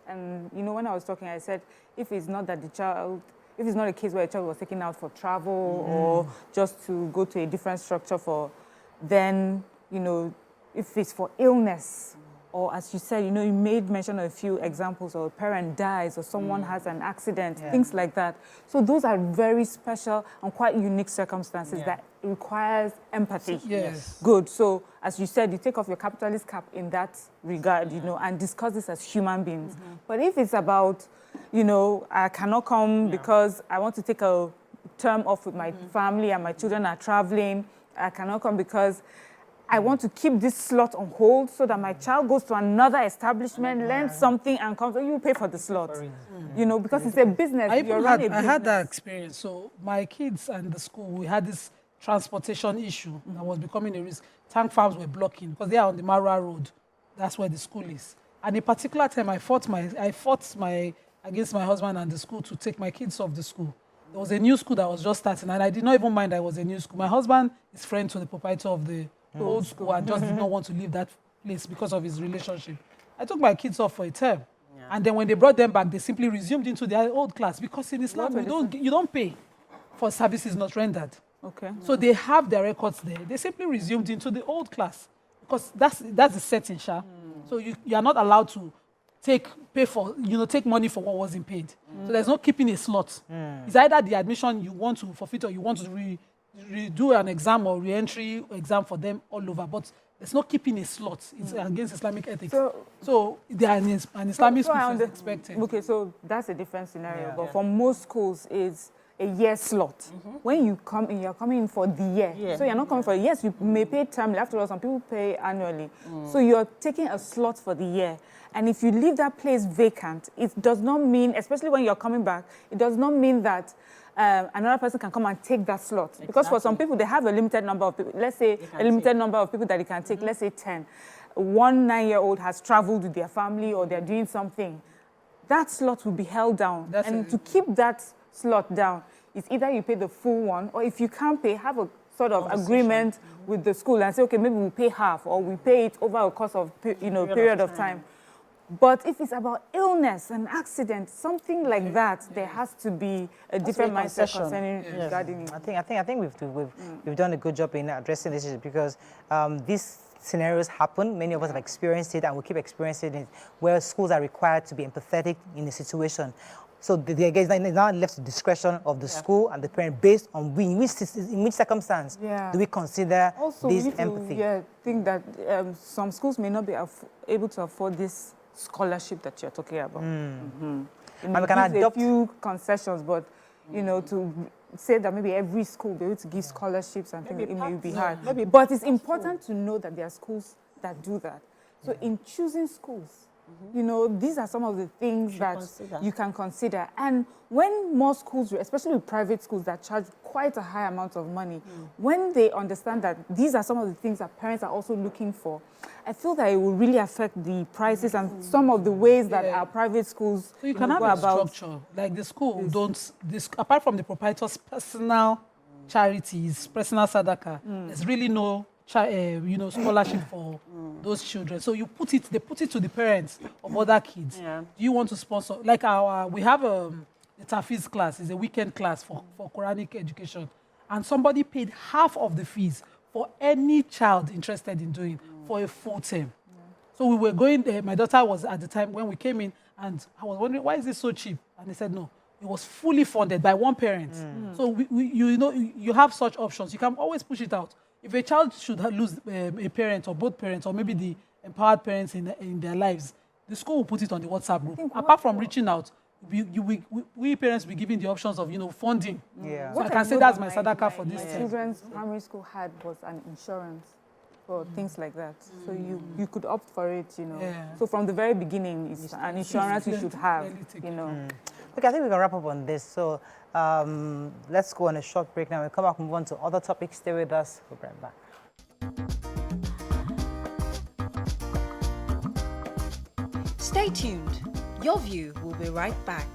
And you know, when I was talking, I said, if it's not that the child, if it's not a case where a child was taken out for travel or just to go to a different structure then, you know, if it's for illness, or as you said, you know, you made mention of a few examples, or a parent dies, or someone has an accident, things like that. So those are very special and quite unique circumstances that requires empathy. Yes. Good. So as you said, you take off your capitalist cap in that regard, you know, and discuss this as human beings. But if it's about, you know, I cannot come because I want to take a term off with my family and my children are traveling, I cannot come because I want to keep this slot on hold so that my child goes to another establishment, learns something, and comes. You pay for the slot, you know, because it's a business. I had that experience. So my kids and the school, we had this transportation issue that was becoming a risk. Tank farms were blocking because they are on the Mara Road. That's where the school is. And a particular time, I fought against my husband and the school to take my kids off the school. There was a new school that was just starting, and I did not even mind that it was a new school. My husband is friend to the proprietor of the old school and just did not want to leave that place because of his relationship. I took my kids off for a term. Yeah. And then when they brought them back, they simply resumed into their old class because in Islam, you don't pay for services not rendered. Okay. So they have their records there. They simply resumed into the old class because that's the setting, Sha. So you are not allowed to take money for what wasn't paid. So there's no keeping a slot. It's either the admission you want to forfeit or you want to redo an exam or re-entry exam for them all over. But there's no keeping a slot. It's against Islamic ethics. So they are an Islamic school is expected. Okay, so that's a different scenario. But for most schools, it's a year slot. When you come in, you're coming in for the year. So you're not coming for yes, you may pay termly. After all, some people pay annually. So you're taking a slot for the year. And if you leave that place vacant, it does not mean, especially when you're coming back, it does not mean that another person can come and take that slot. Exactly. Because for some people, they have a limited number of people. Let's say a limited number of people that they can take. Let's say 10. One 9-year-old has traveled with their family or they're doing something. That slot will be held down. To keep that slot down, it's either you pay the full one, or if you can't pay, have a sort of agreement with the school and say, okay, maybe we pay half, or we pay it over a course of period of time. But if it's about illness and accident, something like that, there has to be a different mindset concerning regarding it. I think we've done a good job in addressing this issue because these scenarios happen. Many of us have experienced it, and we keep experiencing it, where schools are required to be empathetic in a situation. So it's now left to discretion of the school and the parent based on in which circumstance do we consider this empathy. I think that some schools may not be able to afford this scholarship that you're talking about. And we can can adopt a few concessions, but to say that maybe every school will be able to give scholarships and things, it may be hard. But it's important to know that there are schools that do that. So in choosing schools, these are some of the things you can consider. And when more schools, especially private schools that charge quite a high amount of money, when they understand that these are some of the things that parents are also looking for, I feel that it will really affect the prices and some of the ways that our private schools so you can have a structure. Like the school apart from the proprietor's personal charities, personal sadaka, there's really no scholarship for those children. So they put it to the parents of other kids. Yeah. Do you want to sponsor? Like we have the Tafiz class, is a weekend class for Quranic education. And somebody paid half of the fees for any child interested in doing for a full term. So we were going there. My daughter was at the time when we came in, and I was wondering, why is this so cheap? And they said, no, it was fully funded by one parent. So you have such options. You can always push it out. If a child should lose a parent or both parents, or maybe the empowered parents in their lives, the school will put it on the WhatsApp group. Apart from reaching out, we parents will be given the options of funding. Yeah. So I can say that's my sadaka for this. Children's primary school had was an insurance for things like that. So you could opt for it, Yeah. So from the very beginning, it's an insurance you should have, Okay, I think we can wrap up on this. So let's go on a short break now. We'll come back and move on to other topics. Stay with us. We'll be right back. Stay tuned. Your View will be right back.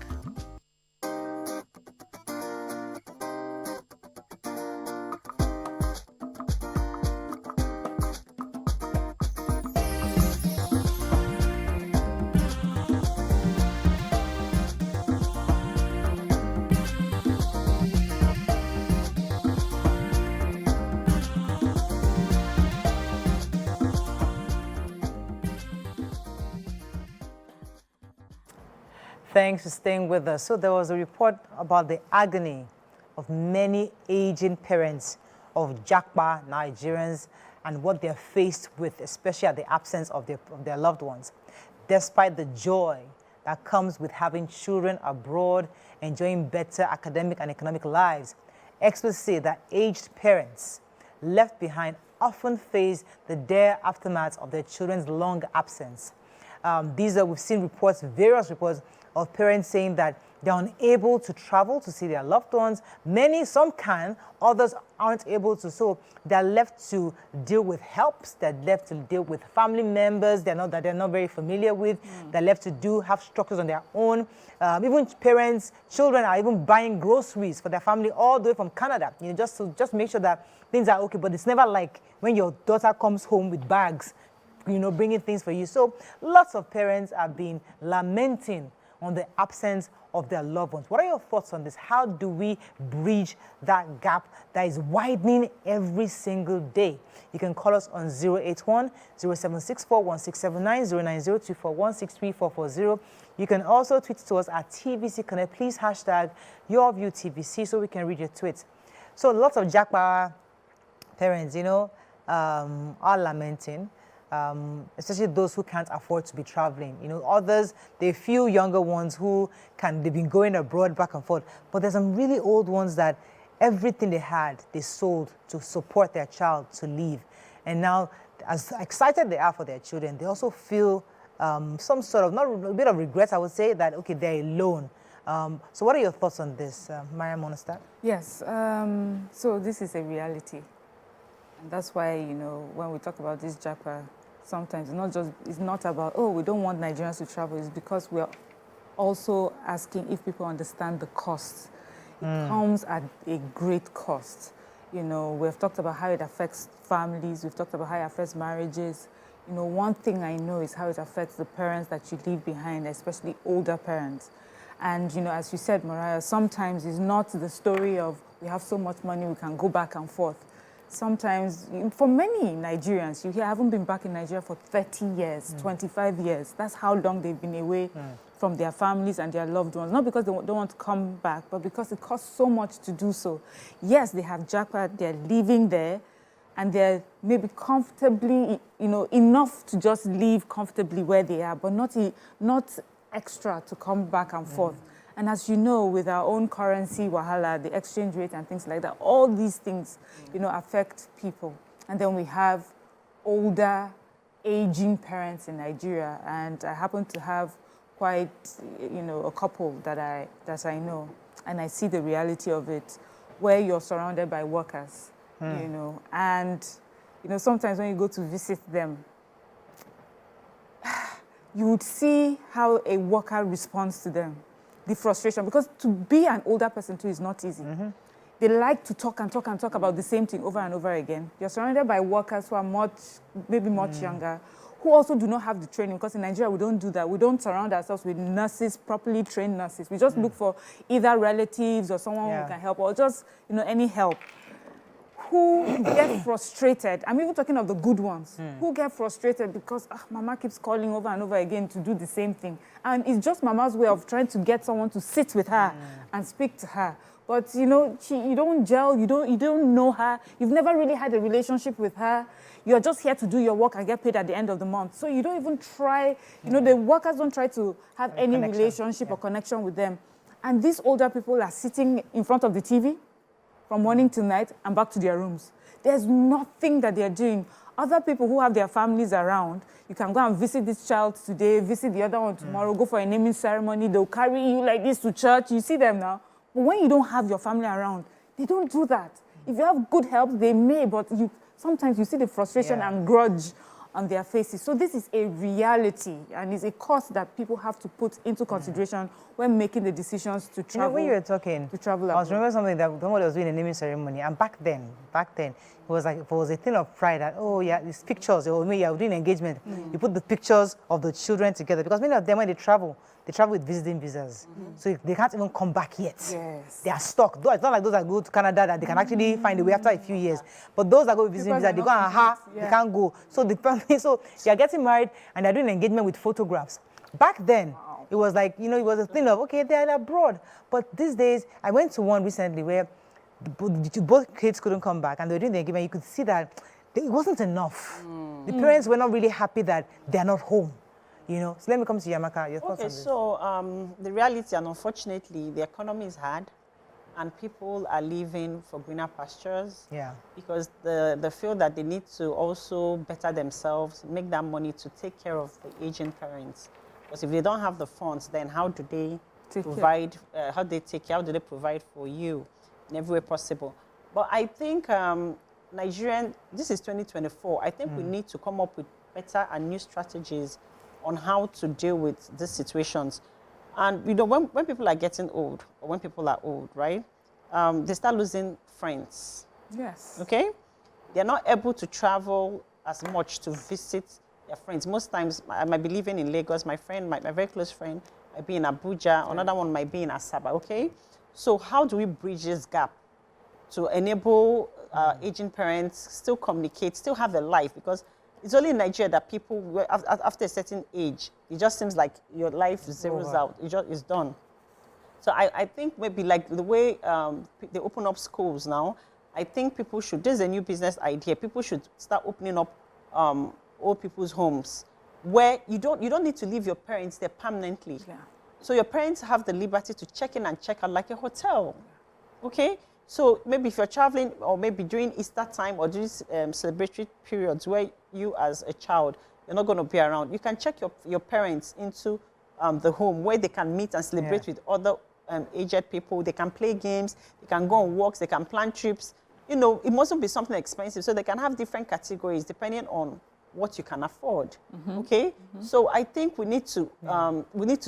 Thanks for staying with us. So there was a report about the agony of many aging parents of Japa Nigerians and what they're faced with, especially at the absence of their loved ones. Despite the joy that comes with having children abroad, enjoying better academic and economic lives, experts say that aged parents left behind often face the dire aftermath of their children's long absence. We've seen reports, various reports, of parents saying that they're unable to travel to see their loved ones. Some can, others aren't able to. So they're left to deal with helps, they're left to deal with family members they're not very familiar with. They're left to have structures on their own. Even children are even buying groceries for their family all the way from Canada, just to make sure that things are okay. But it's never like when your daughter comes home with bags, bringing things for you. So lots of parents have been lamenting on the absence of their loved ones. What are your thoughts on this? How do we bridge that gap that is widening every single day? You can call us on 081 0764 1679 09024 163440. You can also tweet to us at TVC Connect. Please hashtag YourViewTVC so we can read your tweets. So lots of Japa parents, are lamenting. Especially those who can't afford to be traveling. Others, they few younger ones they've been going abroad back and forth. But there's some really old ones that everything they had, they sold to support their child to leave. And now, as excited they are for their children, they also feel some sort of, not a bit of regret, I would say, that, okay, they're alone. So what are your thoughts on this, Mariam Monostat? Yes, so this is a reality. And that's why, when we talk about this Japa, sometimes it's not about, we don't want Nigerians to travel. It's because we're also asking if people understand the cost. It comes at a great cost. We've talked about how it affects families. We've talked about how it affects marriages. One thing I know is how it affects the parents that you leave behind, especially older parents. And, as you said, Mariah, sometimes it's not the story of we have so much money, we can go back and forth. Sometimes, for many Nigerians, you haven't been back in Nigeria for 30 years, 25 years. That's how long they've been away from their families and their loved ones. Not because they don't want to come back, but because it costs so much to do so. Yes, they have Japa, they're living there, and they're maybe comfortably, enough to just live comfortably where they are, but not extra to come back and forth. And as you know, with our own currency, wahala, the exchange rate and things like that, all these things, affect people. And then we have older, aging parents in Nigeria. And I happen to have quite, a couple that I know. And I see the reality of it, where you're surrounded by workers, And, sometimes when you go to visit them, you would see how a worker responds to them. The frustration, because to be an older person too is not easy. they like to talk and talk and talk about the same thing over and over again. You're surrounded by workers who are maybe much younger, who also do not have the training, because in Nigeria, we don't do that. We don't surround ourselves with nurses, properly trained nurses. We just look for either relatives or someone who can help, or just, any help. Who get frustrated, I'm even talking of the good ones, who get frustrated because mama keeps calling over and over again to do the same thing. And it's just mama's way of trying to get someone to sit with her and speak to her. But, you don't gel, you don't know her, you've never really had a relationship with her. You're just here to do your work and get paid at the end of the month. So you don't even try, the workers don't try to have any relationship or connection with them. And these older people are sitting in front of the TV from morning till night and back to their rooms. There's nothing that they're doing. Other people who have their families around, you can go and visit this child today, visit the other one tomorrow, go for a naming ceremony, they'll carry you like this to church, you see them now. But when you don't have your family around, they don't do that. If you have good help, they may, but sometimes you see the frustration and grudge on their faces. So this is a reality, and it's a cost that people have to put into consideration when making the decisions to travel. When you were talking, to travel I was remembering something that somebody was doing a naming ceremony, and back then, it was like, it was a thing of pride that, these pictures, or maybe you're doing engagement, you put the pictures of the children together, because many of them, when they travel with visiting visas. So they can't even come back yet. Yes. They are stuck. It's not like those that go to Canada that they can actually find a way after a few years. But those that go with visiting visas, they go they can't go. So they are getting married and they're doing engagement with photographs. Back then, it was like, it was a thing of, okay, they're abroad. But these days, I went to one recently where both kids couldn't come back and they were doing the engagement. You could see that it wasn't enough. The parents were not really happy that they're not home. So let me come to Yamaka. Your thoughts on this? So the reality, and unfortunately, the economy is hard, and people are leaving for greener pastures. Yeah. Because they feel that they need to also better themselves, make that money to take care of the aging parents. Because if they don't have the funds, then how do they provide? How do they take care? How do they provide for you in every way possible? But I think Nigerian. This is 2024. I think we need to come up with better and new strategies on how to deal with these situations. And, when people are getting old, or when people are old, right, they start losing friends. Yes. Okay? They're not able to travel as much to visit their friends. Most times, I might be living in Lagos. My friend, my very close friend, might be in Abuja. Another one might be in Asaba, okay? So how do we bridge this gap to enable aging parents still communicate, still have a life? Because it's only in Nigeria that people, after a certain age, it just seems like your life zeroes out. It's done. So I think maybe like the way they open up schools now, I think people should, this is a new business idea, people should start opening up old people's homes where you don't need to leave your parents there permanently. Yeah. So your parents have the liberty to check in and check out like a hotel. Okay? So maybe if you're traveling, or maybe during Easter time or during celebratory periods where you as a child, you're not going to be around, you can check your parents into the home where they can meet and celebrate with other aged people. They can play games, they can go on walks, they can plan trips. It mustn't be something expensive, so they can have different categories depending on what you can afford. Okay? So I think we need to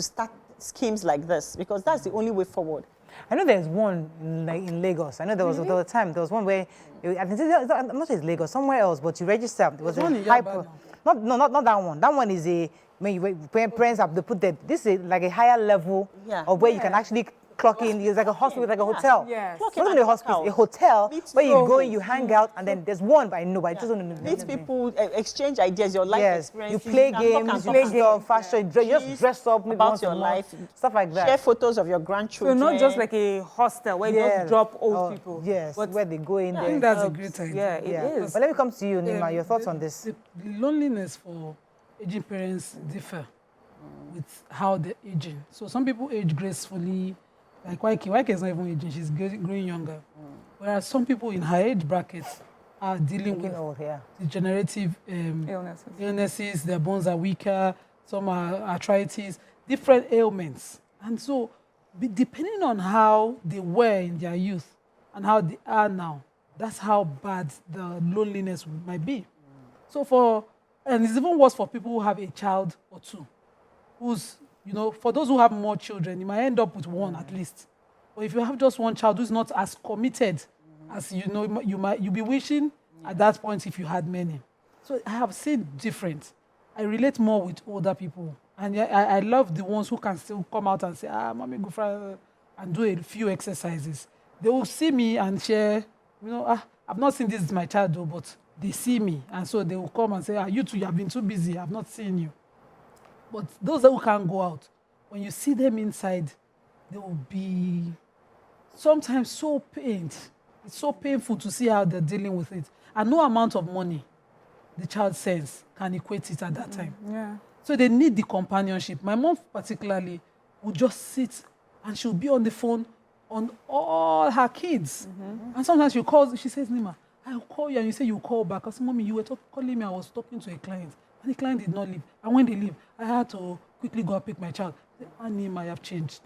start schemes like this, because that's the only way forward. I know there's one in Lagos. I know there was a time, there was one where, I'm not sure it's Lagos, somewhere else, but you register. It was one a hyper. Not that one. That one is when parents have to put this is like a higher level of where you can actually clock in. It's like a hospital, like a hotel. Yes. Not only a hospital, a hotel where you go in, you hang out, and then there's one, but I know, but I just don't know. Meet people, exchange ideas, your life experiences. You play games, you play stuff, fashion, just dress up about your life, stuff like that. Share photos of your grandchildren. So not just like a hostel where you just drop old people. Yes, but where they go in there. I think that's a great idea. Yeah, it is. But let me come to you, Nima. Your thoughts on this? The loneliness for aging parents differ with how they're aging. So some people age gracefully. Like Waike is not even aging, she's growing younger. Whereas some people in her age brackets are dealing with degenerative illnesses, their bones are weaker, some are arthritis, different ailments. And so, depending on how they were in their youth and how they are now, that's how bad the loneliness might be. So and it's even worse for people who have a child or two, who's, for those who have more children, you might end up with one at least. Or if you have just one child who's not as committed as you'll be wishing at that point if you had many. So I have seen different. I relate more with older people. And I love the ones who can still come out and say, mommy, go for and do a few exercises. They will see me and share, I've not seen this is my child though, but they see me. And so they will come and say, you two, you have been too busy. I've not seen you. But those who can't go out, when you see them inside, they will be sometimes so pained. It's so painful to see how they're dealing with it. And no amount of money the child sends can equate it at that time. Yeah. So they need the companionship. My mom particularly would just sit and she'll be on the phone on all her kids. And sometimes she says, Nima, I'll call you, and you say you call back. I said, Mommy, you were calling me, I was talking to a client. And the client did not leave. And when they leave, I had to quickly go and pick my child. I said, Nima, I have changed.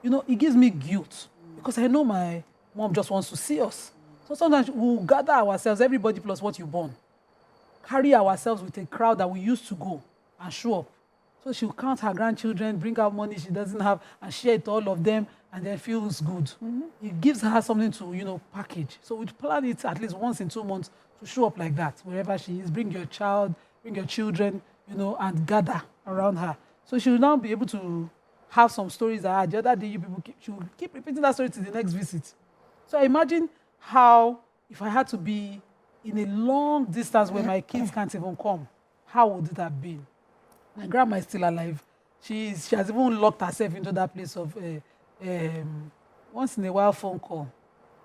It gives me guilt because I know my mom just wants to see us. So sometimes we'll gather ourselves, everybody plus what you born, carry ourselves with a crowd that we used to go and show up. So she'll count her grandchildren, bring out money she doesn't have, and share it to all of them, and then feels good. It gives her something to, package. So we plan it at least once in 2 months to show up like that, wherever she is. Bring your child, bring your children, and gather around her. So she'll now be able to have some stories that the other day she'll keep repeating that story to the next visit. So I imagine how, if I had to be in a long distance where my kids can't even come, how would it have been? My grandma is still alive. She has even locked herself into that place of once in a while phone call.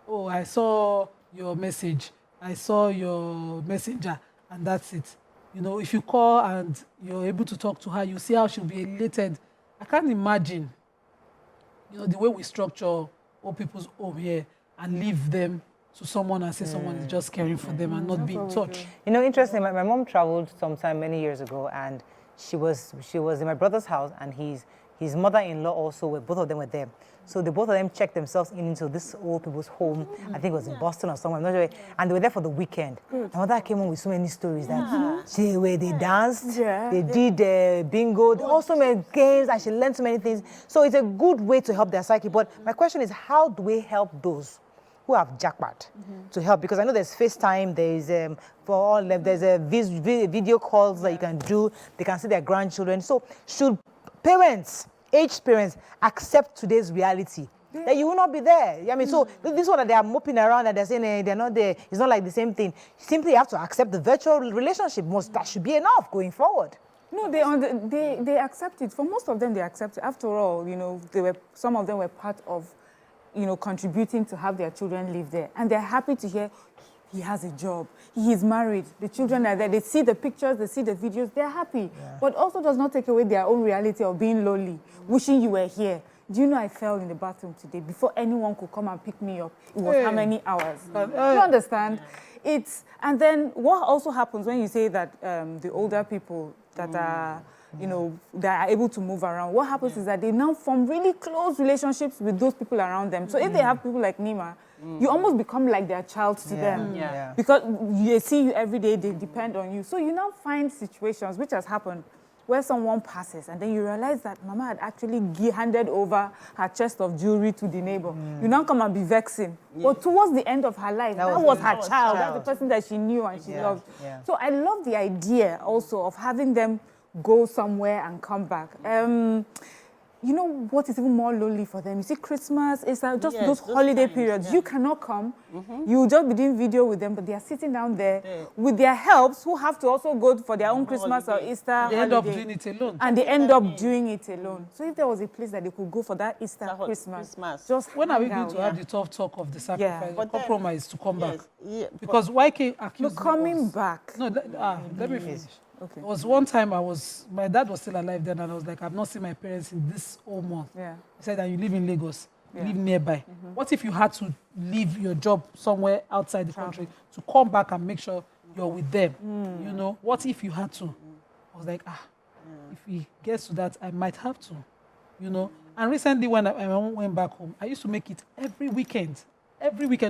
Oh, I saw your message. I saw your messenger, and that's it. If you call and you're able to talk to her, you see how she'll be elated. I can't imagine, the way we structure old people's home here and leave them to someone and say someone is just caring for them and not being touched. Interesting. My mom traveled sometime many years ago, and she was in my brother's house, and his mother-in-law also both of them were there. So the both of them checked themselves into this old people's home. I think it was in Boston or somewhere, I'm not sure. And they were there for the weekend. My mother came home with so many stories that they danced, they did bingo, they also made games, and she learned so many things. So it's a good way to help their psyche. But my question is, how do we help those who have jackpot to help? Because I know there's FaceTime, there's for all there's a video calls that you can do. They can see their grandchildren. So should parents, aged parents, accept today's reality? That you will not be there. I mean, so this one that they are moping around and they're saying they're not there, it's not like the same thing. You simply have to accept the virtual relationship. That should be enough going forward. No, they accept it. For most of them, they accept it. After all, some of them were part of contributing to have their children live there. And they're happy to hear he has a job, he is married, the children are there, they see the pictures, they see the videos, they're happy. Yeah. But also does not take away their own reality of being lonely, wishing you were here. Do you know I fell in the bathroom today before anyone could come and pick me up? It was how many hours? Do you understand? Yeah. And then what also happens when you say that the older people that are that are able to move around, what happens is that they now form really close relationships with those people around them. So if they have people like Nima, you almost become like their child to them. Yeah. Because they see you every day, they depend on you. So you now find situations, which has happened, where someone passes and then you realize that Mama had actually handed over her chest of jewelry to the neighbor. You now come and be vexing. But towards the end of her life, that was her child. That's the person that she knew and she loved. Yeah. So I love the idea also of having them go somewhere and come back. You know what is even more lonely for them? You see, Christmas is just those holiday periods. Yeah. You cannot come. You just be doing video with them, but they are sitting down there with their helps who have to also go for their own Christmas or Easter They end up doing it alone. And they end up doing it alone. So if there was a place that they could go for that Easter, Christmas. Just when are we going to have the tough talk of the sacrifice, the compromise to come back? Because why can't accuse coming back. No, let me finish. Okay. It was one time my dad was still alive then, and I was like, I've not seen my parents in this whole month. Yeah. He said that you live in Lagos, you live nearby. What if you had to leave your job somewhere outside the country to come back and make sure you're with them? What if you had to? I was like, if he gets to that, I might have to, And recently when I went back home, I used to make it every weekend,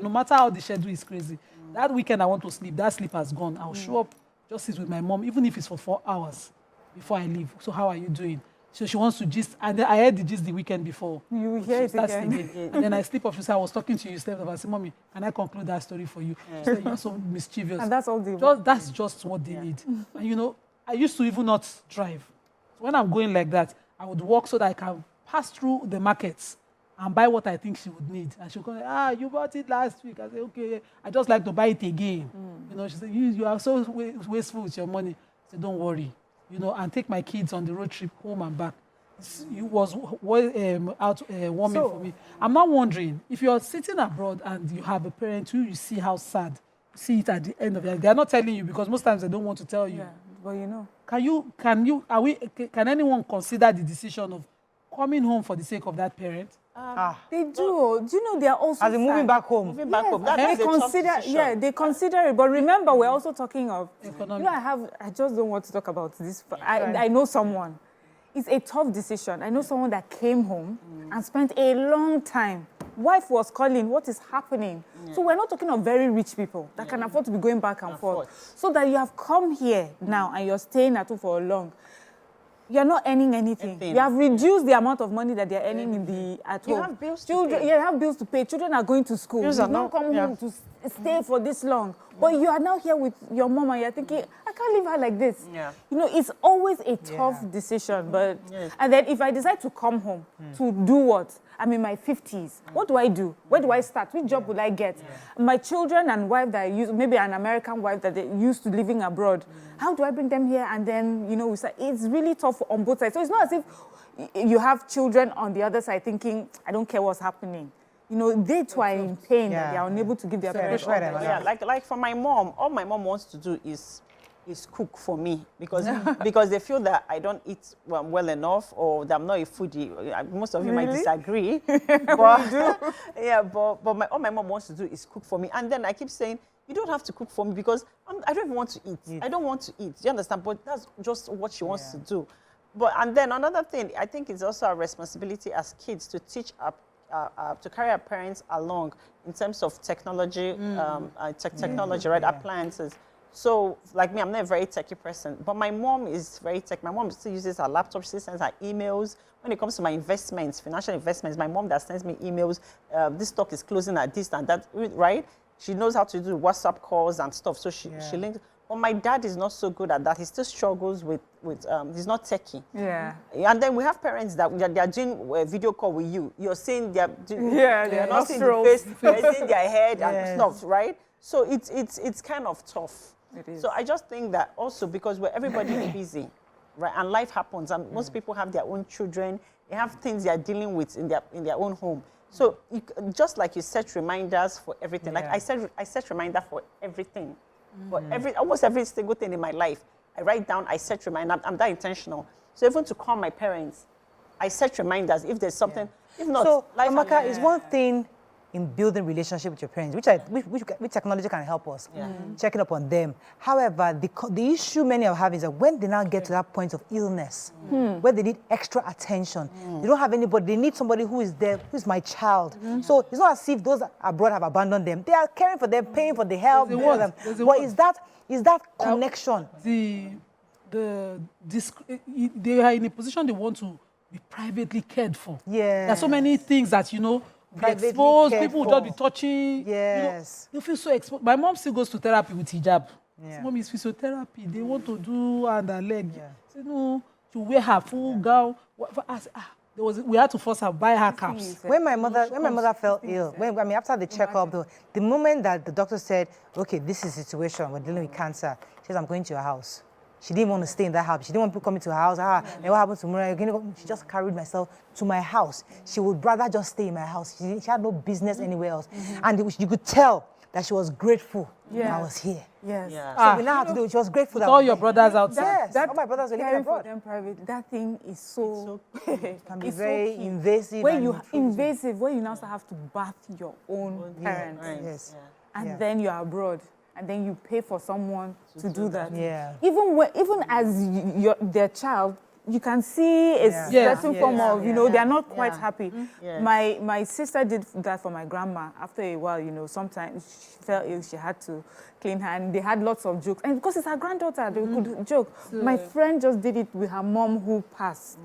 no matter how the schedule is crazy. That weekend I want to sleep, that sleep has gone. I'll show up, just sit with my mom, even if it's for 4 hours before I leave. So how are you doing? So she wants to gist, and then I heard the gist the weekend before. You hear it Starts again. singing. And then I sleep off. She said, I was talking to you, slept off. I said, Mommy, can I conclude that story for you? She said, you're so mischievous. And that's all they That's just what they need. And you know, I used to even not drive. When I'm going like that, I would walk so that I can pass through the markets and buy what I think she would need. And she'll go, you bought it last week. I say, okay, I just like to buy it again. You know, she said, you are so wasteful with your money. I said, don't worry. You know, and take my kids on the road trip home and back. It was warming for me. I'm not wondering, if you're sitting abroad and you have a parent who you see how sad, see it at the end of it. They're not telling you because most times they don't want to tell you. Yeah, but you know. Can anyone consider the decision of coming home for the sake of that parent? They do. Do you know they are also as in moving back home? Moving back home. They consider, they consider it. But remember, we're also talking of economic. You know, I just don't want to talk about this. I know someone. It's a tough decision. I know someone that came home and spent a long time. Wife was calling, what is happening? So we're not talking of very rich people that can afford to be going back and forth. So that you have come here now and you're staying at home for a long. You're not earning anything. You have reduced the amount of money that they're earning at home. You have bills to pay. You have bills to pay. Children are going to school. You don't come home to stay for this long. But you are now here with your mom and you're thinking, I can't leave her like this. Yeah. You know, it's always a tough decision. But and then if I decide to come home to do what? I'm in my 50s. What do I do? Where do I start? Which job will I get? My children and wife that I use, maybe an American wife that they used to living abroad. How do I bring them here? And then, you know, it's really tough on both sides. So it's not as if you have children on the other side thinking, I don't care what's happening. You know, they too are in pain that they are unable to give their parents. Like for my mom, all my mom wants to do is cook for me because they feel that I don't eat well enough or that I'm not a foodie. Most of you might disagree. But all my mom wants to do is cook for me. And then I keep saying, you don't have to cook for me because I don't even want to eat. I don't want to eat. Do you understand? But that's just what she wants to do. And then another thing, I think it's also our responsibility as kids to teach to carry our parents along in terms of technology, appliances. So, like me, I'm not a very techie person, but my mom is very tech. My mom still uses her laptop. She sends her emails. When it comes to my investments, financial investments, my mom that sends me emails, this stock is closing at this and that, right? She knows how to do WhatsApp calls and stuff. So she links. But my dad is not so good at that. He still struggles with he's not techie. Yeah. And then we have parents that they are doing a video call with you. You're seeing they're not seeing the face, they're seeing their head and stuff, right? So it's kind of tough. It is. So I just think that also because everybody is busy, right? And life happens, and most people have their own children. They have things they are dealing with in their own home. So just like you set reminders for everything, like I set reminder for everything, for almost every single thing in my life. I write down, I set reminders. I'm that intentional. So even to call my parents, I set reminders if there's something. If not, so Amaka, is one thing in building relationship with your parents, which technology can help us, checking up on them. However, the issue many are having is that when they now get to that point of illness, where they need extra attention, they don't have anybody, they need somebody who is there, who's my child. So it's not as if those abroad have abandoned them. They are caring for them, paying for the help. But is that connection? They are in a position they want to be privately cared for. Yeah. There's so many things that, you know, be exposed, people will just be touching. Yes. You know, they feel so exposed. My mom still goes to therapy with hijab. Mom is physiotherapy. They want to do hand and leg. Say, no, to wear her full gown. We had to force her to buy her caps. When my mother fell ill, after the checkup, the moment that the doctor said, okay, this is the situation, we're dealing with cancer, she says, I'm going to your house. She didn't want to stay in that house. She didn't want people coming to her house. And what happened to Mura? She just carried myself to my house. She would rather just stay in my house. She had no business anywhere else. And you could tell that she was grateful when I was here. Yes. So we now have to do it. She was grateful. All your brothers outside. Yes, all my brothers were living abroad. Them private, that thing is so... It can be very invasive. When you now have to bath your own parents. Yes. And then you're abroad. And then you pay for someone to do that. Yeah. Even as their child, you can see a certain form of, they're not quite happy. Yeah. My sister did that for my grandma. After a while, sometimes she felt ill, she had to clean her, and they had lots of jokes. And because it's her granddaughter, they could joke. My friend just did it with her mom who passed,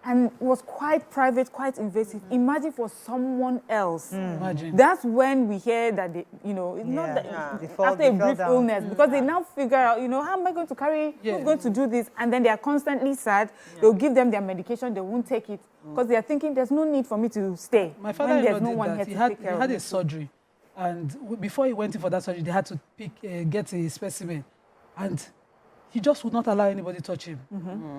and it was quite private, quite invasive. Imagine for someone else. Imagine. That's when we hear that it's not that after a brief illness, because they now figure out, how am I going to carry, who's going to do this? And then they are constantly sad. They'll give them their medication, they won't take it, because they are thinking there's no need for me to stay. My father there's no one here to take care of He had me. a surgery, and before he went in for that surgery, they had to get a specimen, and he just would not allow anybody to touch him.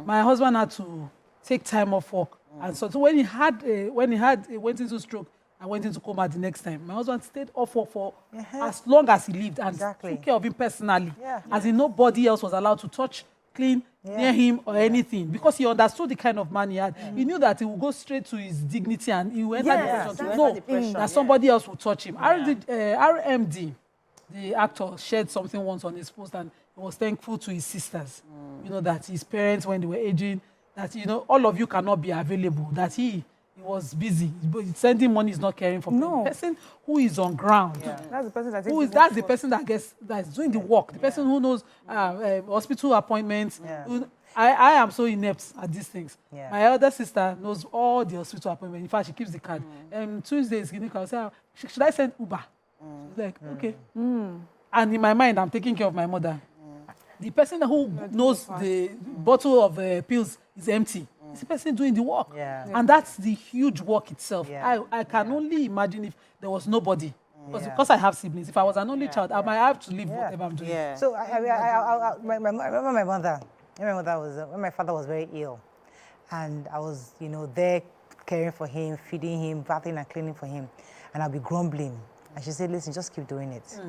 My husband had to take time off work, and so when he went into stroke and went into coma the next time, my husband stayed off work for as long as he lived and took care of him personally, as in nobody else was allowed to touch, clean near him or anything, because he understood the kind of man he had. He knew that he would go straight to his dignity and he would enter depression. That somebody else would touch him. RMD, the actor, shared something once on his post, and he was thankful to his sisters, that his parents, when they were aging, that, all of you cannot be available, that he was busy, but sending money is not caring for people. The person who is on ground, that's the person that's the person that is doing the work, the person who knows hospital appointments. I am so inept at these things. My elder sister knows all the hospital appointments. In fact, she keeps the card. Tuesdays, I'll say, should I send Uber? She's like, okay. And in my mind, I'm taking care of my mother. The person who knows the bottle of pills is empty. It's the person doing the work. And that's the huge work itself. I can only imagine if there was nobody. Because I have siblings. If I was an only child, I might have to leave whatever I'm doing. So I remember my mother. When my father was very ill, and I was, there caring for him, feeding him, bathing and cleaning for him, and I'll be grumbling. And she said, listen, just keep doing it.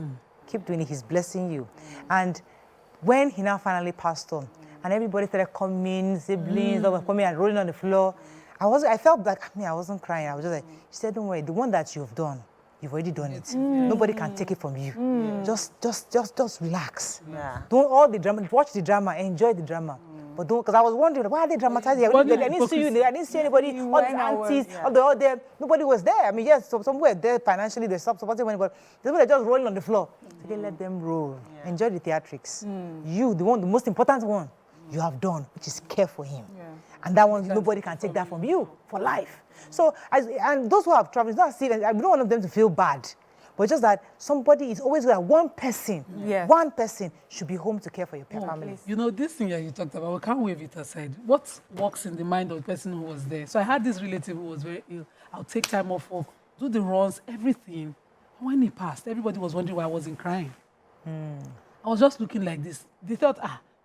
Keep doing it. He's blessing you. And when he now finally passed on, and everybody started coming, siblings, they were coming and rolling on the floor, I felt like, I wasn't crying. I was just like, she said, don't worry, the one that you've done, you've already done it. Nobody can take it from you. Just relax. Don't all the drama, watch the drama, enjoy the drama. But don't, because I was wondering, why are they dramatizing? I didn't see you, I didn't see anybody, all the aunties, all there, nobody was there. I mean, yes, some were there financially, they stopped supporting money, but they were just rolling on the floor. Okay, let them roll. Enjoy the theatrics. You, the most important one, you have done, which is care for him. And that one, nobody can take that from you for life. So, and those who have traveled, it's not I don't want them to feel bad. But just that somebody is always good at one person should be home to care for your family. This thing that you talked about, we can't wave it aside. What works in the mind of the person who was there? So I had this relative who was very ill. I'll take time off work, do the runs, everything. When he passed, everybody was wondering why I wasn't crying. I was just looking like this. They thought,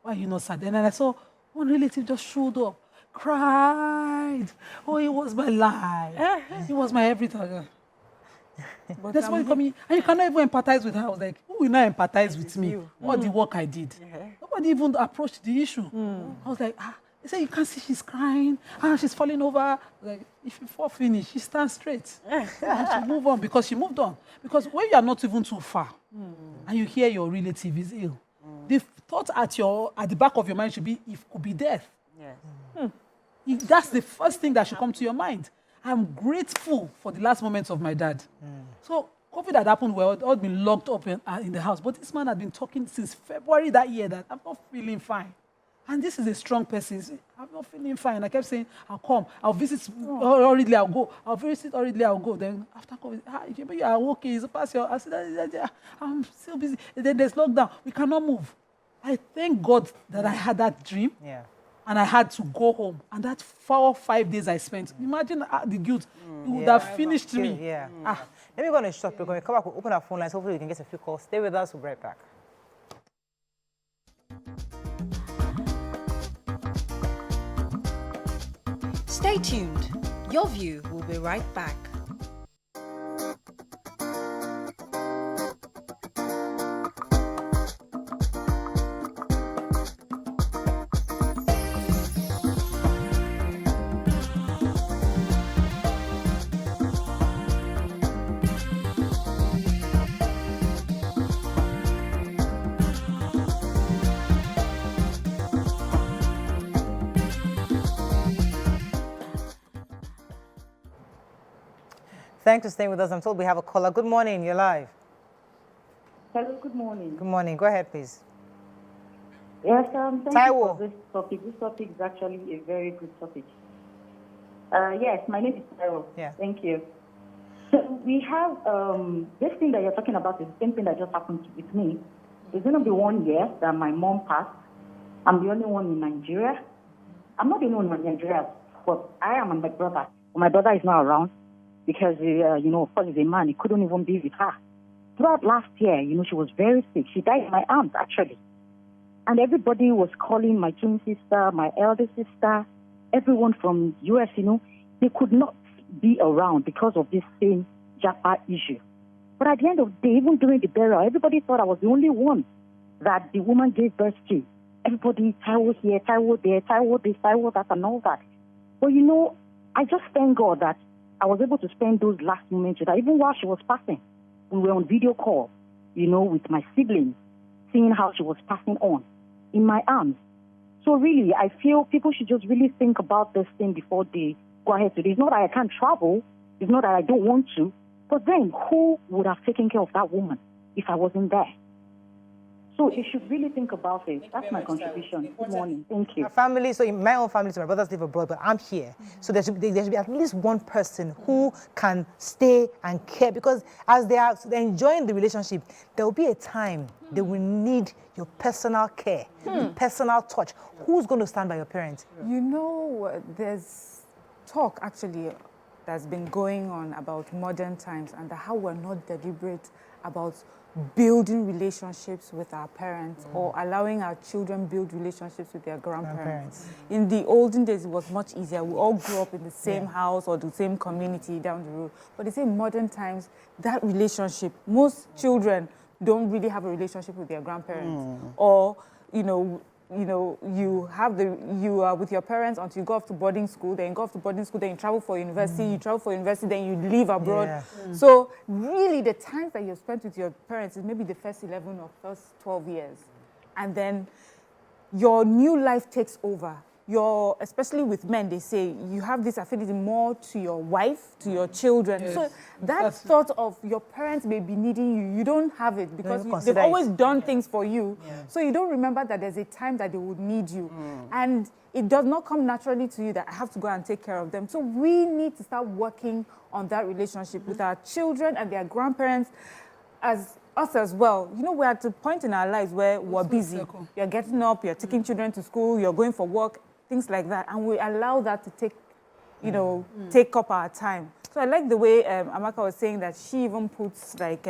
why are you not sad? And then I saw one relative just showed up, cried. Oh, it was my life. It was my everything. But that's why you come in, and you cannot even empathize with her. I was like, who will not empathize with me? What the work I did? Nobody even approached the issue. I was like, they say you can't see she's crying, she's falling over. Like, if you fall finish, she stands straight. She move on because she moved on. Because when you are not even too far, and you hear your relative is ill, the thought at the back of your mind should be, if it could be death. That's the first thing that should come to your mind. I'm grateful for the last moments of my dad. So COVID had happened, we had all been locked up in the house. But this man had been talking since February that year that I'm not feeling fine. And this is a strong person. I'm not feeling fine. I kept saying, I'll come. I'll visit hurriedly, I'll go. I'll visit hurriedly, I'll go. Then after COVID, you are okay. It's past your... I said, I'm still busy. And then there's lockdown. We cannot move. I thank God that I had that dream. And I had to go home. And that 4 or 5 days I spent, imagine the guilt. It would have finished me. Let me go on a short break. When we come back, we'll open our phone lines. Hopefully we can get a few calls. Stay with us. We'll be right back. Stay tuned. Your View will be right back. Thanks for staying with us. I'm told we have a caller. Good morning. You're live. Hello, good morning. Good morning. Go ahead, please. Yes, thank you Taiwo. for this topic. This topic is actually a very good topic. Yes, my name is Taiwo. Yeah. Thank you. So we have this thing that you're talking about is the same thing that just happened with me. It's going to be 1 year that my mom passed. I'm the only one in Nigeria. I'm not the only one in Nigeria, but I am and my brother. My brother is not around because, of course, he's a man. He couldn't even be with her. Throughout last year, she was very sick. She died in my arms, actually. And everybody was calling my twin sister, my elder sister, everyone from US, they could not be around because of this same Japa issue. But at the end of the day, even during the burial, everybody thought I was the only one that the woman gave birth to. Everybody, Taiwo here, Taiwo there, Taiwo this, Taiwo that, and all that. But I just thank God that I was able to spend those last moments with her. Even while she was passing, we were on video call, with my siblings, seeing how she was passing on in my arms. So really, I feel people should just really think about this thing before they go ahead to it. It's not that I can't travel. It's not that I don't want to. But then, who would have taken care of that woman if I wasn't there? So you should really think about it. That's my contribution. Good morning. Thank you. My family, so in my own family, so my brothers live abroad, but I'm here. So there should be at least one person who can stay and care, because as they're enjoying the relationship, there will be a time they will need your personal care, personal touch. Who's going to stand by your parents? There's talk actually that's been going on about modern times and how we're not deliberate about building relationships with our parents or allowing our children build relationships with their grandparents. In the olden days, it was much easier. We all grew up in the same house or the same community down the road. But they say in modern times, that relationship, most children don't really have a relationship with their grandparents. Or, you are with your parents until you go off to boarding school, then you go off to boarding school, then you travel for university, then you leave abroad. Yeah. So really the time that you've spent with your parents is maybe the first 11 or first 12 years. And then your new life takes over. Especially with men, they say you have this affinity more to your wife, to your children. Yes. So that thought of your parents may be needing you, you don't have it because they've always done things for you. Yeah. So you don't remember that there's a time that they would need you. And it does not come naturally to you that I have to go and take care of them. So we need to start working on that relationship with our children and their grandparents, as us as well. We're at a point in our lives where we're busy. You're getting up, you're taking children to school, you're going for work, things like that, and we allow that to take, take up our time. So I like the way Amaka was saying that she even puts like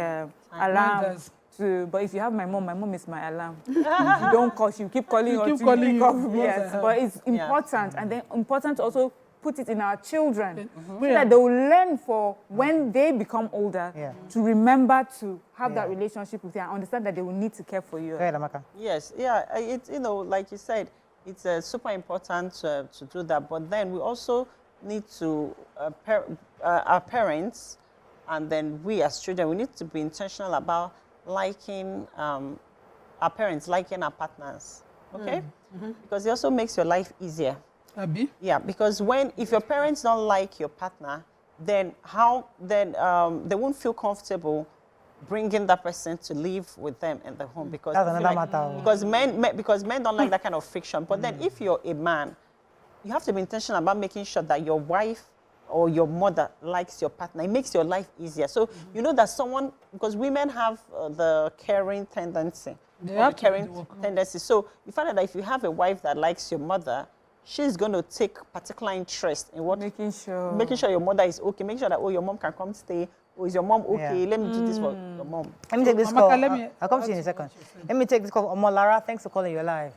alarms to. But if you have my mom is my alarm. If you don't call, she keep calling you. Keep calling you. Yes, but it's important, and then important to also put it in our children so that they will learn for when they become older to remember to have that relationship with you and understand that they will need to care for you. Go ahead, Amaka. Yes, it's like you said. It's super important to do that, but then we also need to, our parents, and then we as children, we need to be intentional about liking our parents, liking our partners, okay? Because it also makes your life easier. Abi? Yeah, because if your parents don't like your partner, then they won't feel comfortable bringing that person to live with them in the home, because that's another matter. Because men don't like that kind of friction. But then if you're a man, you have to be intentional about making sure that your wife or your mother likes your partner. It makes your life easier. So you know that someone, because women have the caring tendency. So you find out that if you have a wife that likes your mother, she's going to take particular interest in what making sure your mother is okay. Make sure that your mom can come stay. Oh, is your mom okay? Let me do this for your mom. Let me take this call. I'll come to you in a second. Let me take this call. Omolara, thanks for calling. You're live.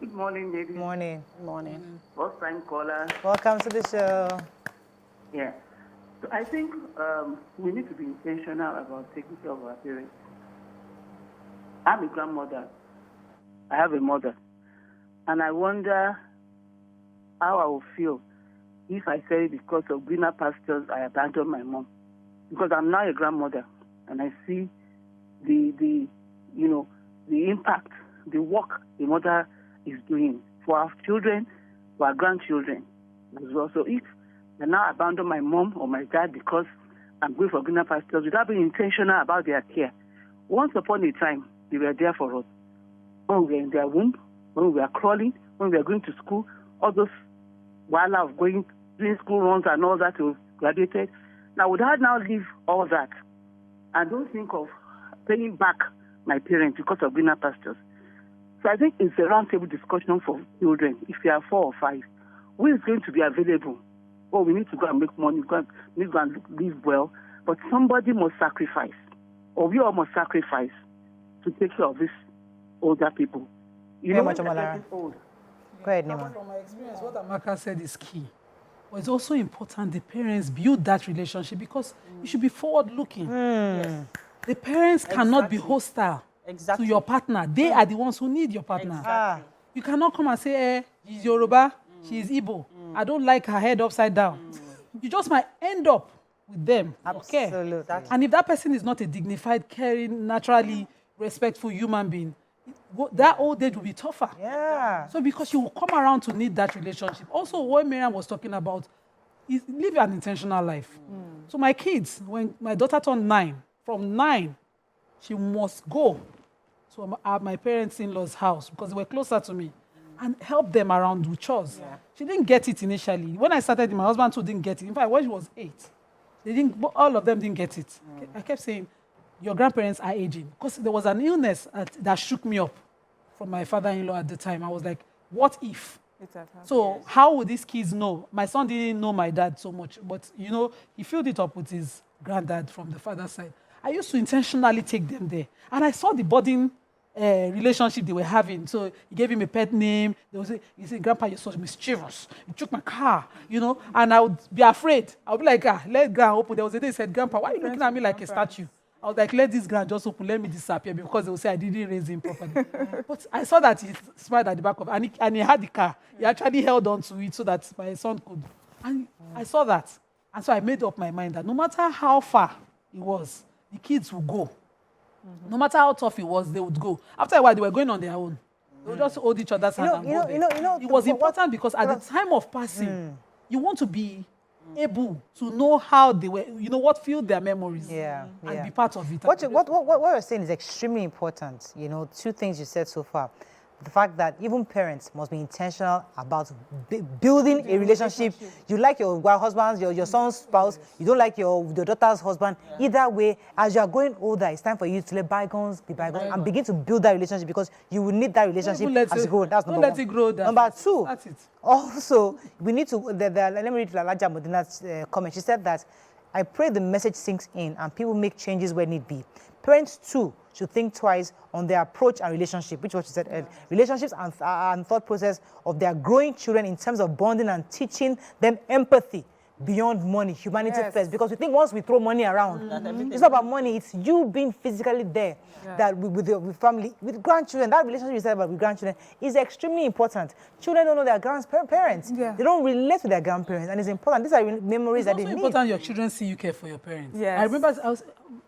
Good morning, ladies. Morning. Morning. First time caller. Welcome to the show. Yeah. So I think we need to be intentional about taking care of our parents. I'm a grandmother. I have a mother. And I wonder how I will feel if I say because of greener pastures I abandoned my mom. Because I'm now a grandmother, and I see the impact, the work the mother is doing for our children, for our grandchildren as well. So if I now abandon my mom or my dad because and going for greener pastures without being intentional about their care. Once upon a time, they were there for us. When we were in their womb, when we were crawling, when we were going to school, all those while of doing school runs and all that to graduated. Now, would I now leave all that? I don't think of paying back my parents because of greener pastures. So I think it's a roundtable discussion for children. If they are 4 or 5, who is going to be available? Oh, we need to go and make money, we need to go and live well. But somebody must sacrifice, or we all must sacrifice to take care of these older people. You know, when they're getting old. Go ahead, Nima. From my experience, what Amaka said is key. But it's also important the parents build that relationship because you should be forward-looking. Yes. The parents cannot be hostile to your partner. They are the ones who need your partner. Exactly. You cannot come and say, she's Yoruba, she's Igbo. I don't like her head upside down. You just might end up with them. Absolutely. Okay? And if that person is not a dignified, caring, naturally respectful human being, that old age will be tougher. Yeah. So because you will come around to need that relationship. Also, what Miriam was talking about is live an intentional life. So my kids, when my daughter turned 9, from 9, she must go to my parents-in-law's house because they were closer to me and help them around with chores. Yeah. She didn't get it initially. When I started, my husband too didn't get it. In fact, when she was 8, all of them didn't get it. I kept saying, your grandparents are aging. Because there was an illness that shook me up from my father-in-law at the time. I was like, what if? So how would these kids know? My son didn't know my dad so much, but, you know, he filled it up with his granddad from the father's side. I used to intentionally take them there. And I saw the budding relationship they were having. So he gave him a pet name. He said, Grandpa, you're so mischievous. You took my car, you know, and I would be afraid. I would be like, let Grandpa open. There was a day he said, Grandpa, why are you looking at me like a statue? I was like, let this Grandpa just open, let me disappear because they will say I didn't raise him properly. But I saw that he smiled at the back of it, and he had the car. He actually held on to it so that my son could. And I saw that. And so I made up my mind that no matter how far it was, the kids would go. No matter how tough it was, they would go. After a while, they were going on their own. They would just hold each other's hand and go. It was important because at the time of passing, you want to be able to know how they were, you know, what filled their memories and be part of it. What you're saying is extremely important. You know, 2 things you said so far. The fact that even parents must be intentional about building a relationship. You like your husband, your son's spouse, you don't like your daughter's husband. Either way, as you are growing older, it's time for you to let bygones be bygones and begin to build that relationship because you will need that relationship as you grow. That's number 1. Let it grow. Number 2, that's it. Also, we need to, let me read Lalaja Modina's comment. She said that, I pray the message sinks in and people make changes where need be. Parents too should think twice on their approach and relationship, which was what she said, relationships and thought process of their growing children in terms of bonding and teaching them empathy beyond money, humanity first. Because we think once we throw money around, it's not about money, it's you being physically there that with family, with grandchildren. That relationship you said about with grandchildren is extremely important. Children don't know their grandparents. They don't relate to their grandparents, and it's important. These are memories that they need. It's also important your children see you care for your parents. I remember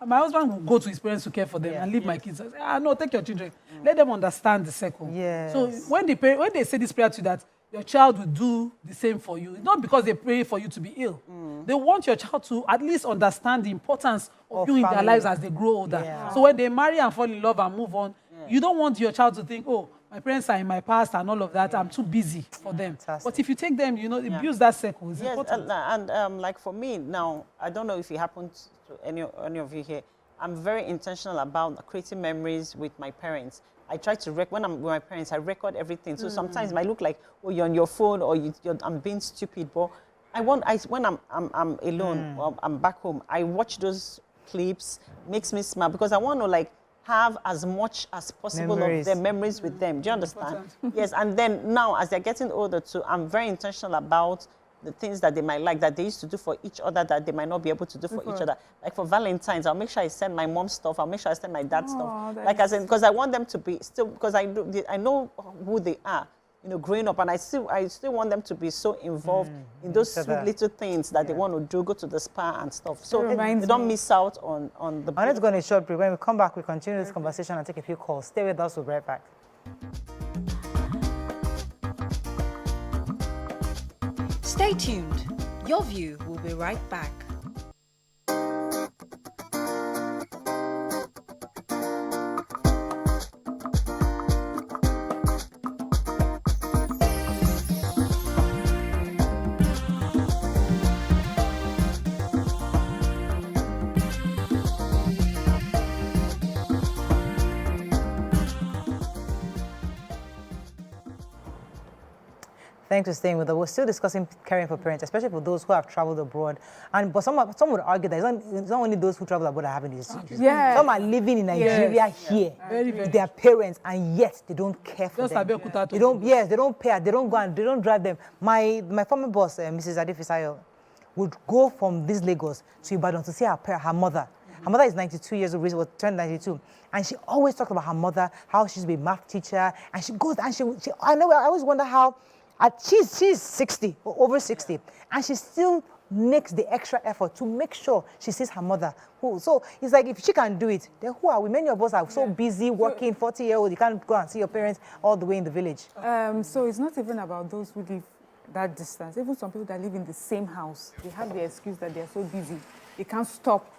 my husband would go to his parents to care for them and leave my kids. I say, no, take your children. Let them understand the circle. So when they say this prayer to that, your child will do the same for you. Not because they pray for you to be ill. They want your child to at least understand the importance of you in their lives as they grow older. So when they marry and fall in love and move on, you don't want your child to think, oh, my parents are in my past and all of that. I'm too busy for them. But if you take them, you know, it builds that circle. It's important. And like for me now, I don't know if it happened to any of you here. I'm very intentional about creating memories with my parents. I try to when I'm with my parents, I record everything. So sometimes it might look like, oh, you're on your phone or I'm being stupid. But when I'm alone or I'm back home, I watch those clips, makes me smile because I want to like have as much as possible of their memories with them. Do you understand? Yes. And then now, as they're getting older too, I'm very intentional about the things that they might like, that they used to do for each other that they might not be able to do for each other. Like for Valentine's, I'll make sure I send my mom's stuff. I'll make sure I send my dad's stuff. Like I said, because I want them to be still, because I know who they are, you know, growing up. And I still want them to be so involved in those sweet little things that they want to do, go to the spa and stuff. So they don't miss out on the... Let's go on a short break. When we come back, we continue this conversation and take a few calls. Stay with us. We'll be right back. Stay tuned. Your View will be right back. Thanks for staying with us. We're still discussing caring for parents, especially for those who have traveled abroad. But some would argue that it's not only those who travel abroad that are having these issues. Yeah. Some are living in Nigeria here with their parents, and yet they don't care for them. They don't. Yes, they don't pay. They don't go and they don't drive them. My former boss, Mrs. Adefisayo, would go from this Lagos to Ibadan to see her mother. Her mother is 92 years old, was turned 92. And she always talks about her mother, how she's been a math teacher. And she goes, and I always wonder how, she's 60, or over 60, and she still makes the extra effort to make sure she sees her mother. So it's like, if she can do it, then who are we? Many of us are so busy working, 40-year-old, you can't go and see your parents all the way in the village. So it's not even about those who live that distance. Even some people that live in the same house, they have the excuse that they're so busy. They can't stop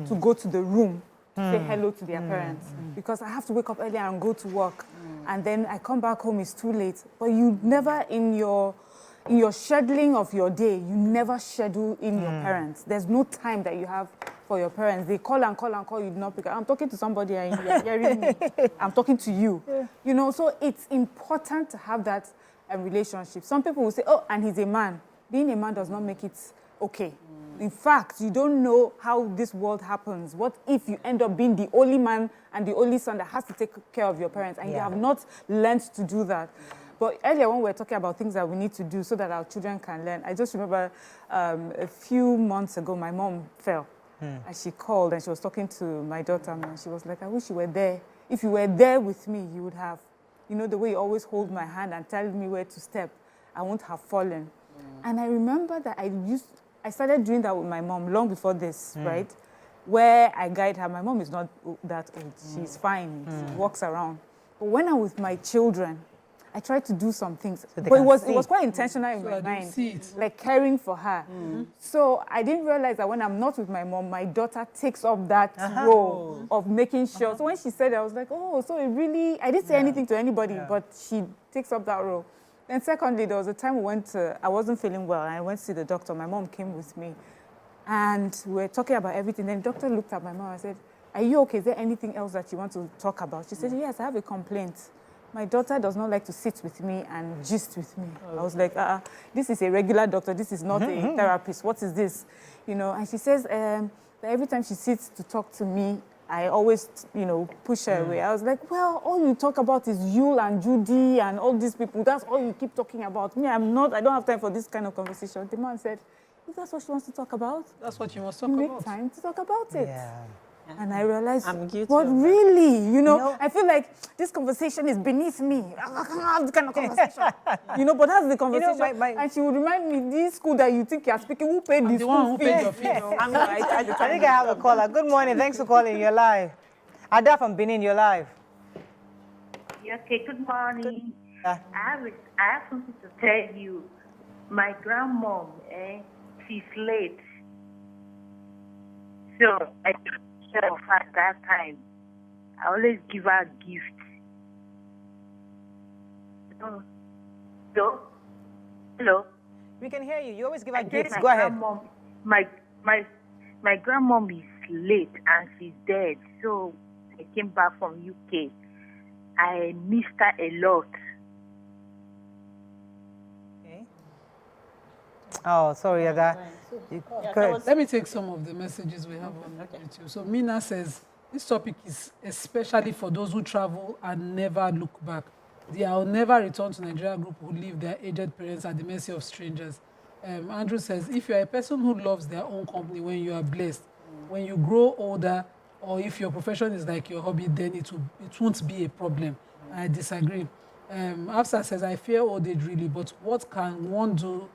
to go to the room to say hello to their parents because I have to wake up earlier and go to work. And then I come back home, it's too late. But you never, in your scheduling of your day, you never schedule in your parents. There's no time that you have for your parents. They call and call and call, you do not pick up. I'm talking to somebody and you're hearing me. I'm talking to you. You know, so it's important to have that relationship. Some people will say, oh, and he's a man. Being a man does not make it okay. In fact, you don't know how this world happens. What if you end up being the only man and the only son that has to take care of your parents and you have not learned to do that? But earlier when we were talking about things that we need to do so that our children can learn, I just remember a few months ago, my mom fell. And she called and she was talking to my daughter and she was like, I wish you were there. If you were there with me, you would have, you know, the way you always hold my hand and tell me where to step, I won't have fallen. And I remember that I started doing that with my mom long before this, right? Where I guide her. My mom is not that old. She's fine. She walks around. But when I'm with my children, I try to do some things. So but it was quite intentional in my mind, like caring for her. So I didn't realize that when I'm not with my mom, my daughter takes up that role of making sure. So when she said it, I was like, oh, so it really, I didn't say anything to anybody, but she takes up that role. And secondly, there was a time I wasn't feeling well, and I went to see the doctor. My mom came with me, and we were talking about everything. Then the doctor looked at my mom and said, are you okay? Is there anything else that you want to talk about? She said, yes, I have a complaint. My daughter does not like to sit with me and gist with me. I was like, this is a regular doctor. This is not a therapist. What is this? You know, and she says that every time she sits to talk to me, I always, you know, push her away. I was like, well, all you talk about is you and Judy and all these people. That's all you keep talking about. Me, I don't have time for this kind of conversation. The man said, if that's what she wants to talk about, that's what you must talk about. Make time to talk about it. Yeah. And I realized, I'm guilty but of that. really, you know, I feel like this conversation is beneath me. I can't have this kind of conversation. You know, but that's the conversation. You know, and she would remind me, this school that you think you're speaking, who paid this school fee? Paid your fee. I think I have a caller. Good morning. Thanks for calling. You're live. Ada from Benin, you're live. Okay, good morning. I have something to tell you. My grandmom, she's late. So I took care of her that time. I always give her gifts. Hello? We can hear you. You always give her gifts. Go ahead. My grandmom is late and she's dead. So I came back from UK. I missed her a lot. Okay. Oh, sorry, Ada. Let me take some of the messages we have on YouTube. So Mina says, this topic is especially for those who travel and never look back. They will never return to Nigeria group who leave their aged parents at the mercy of strangers. Andrew says, if you are a person who loves their own company when you are blessed, when you grow older, or if your profession is like your hobby, then it won't be a problem. I disagree. Afsa says, I fear old age really, but what can one do?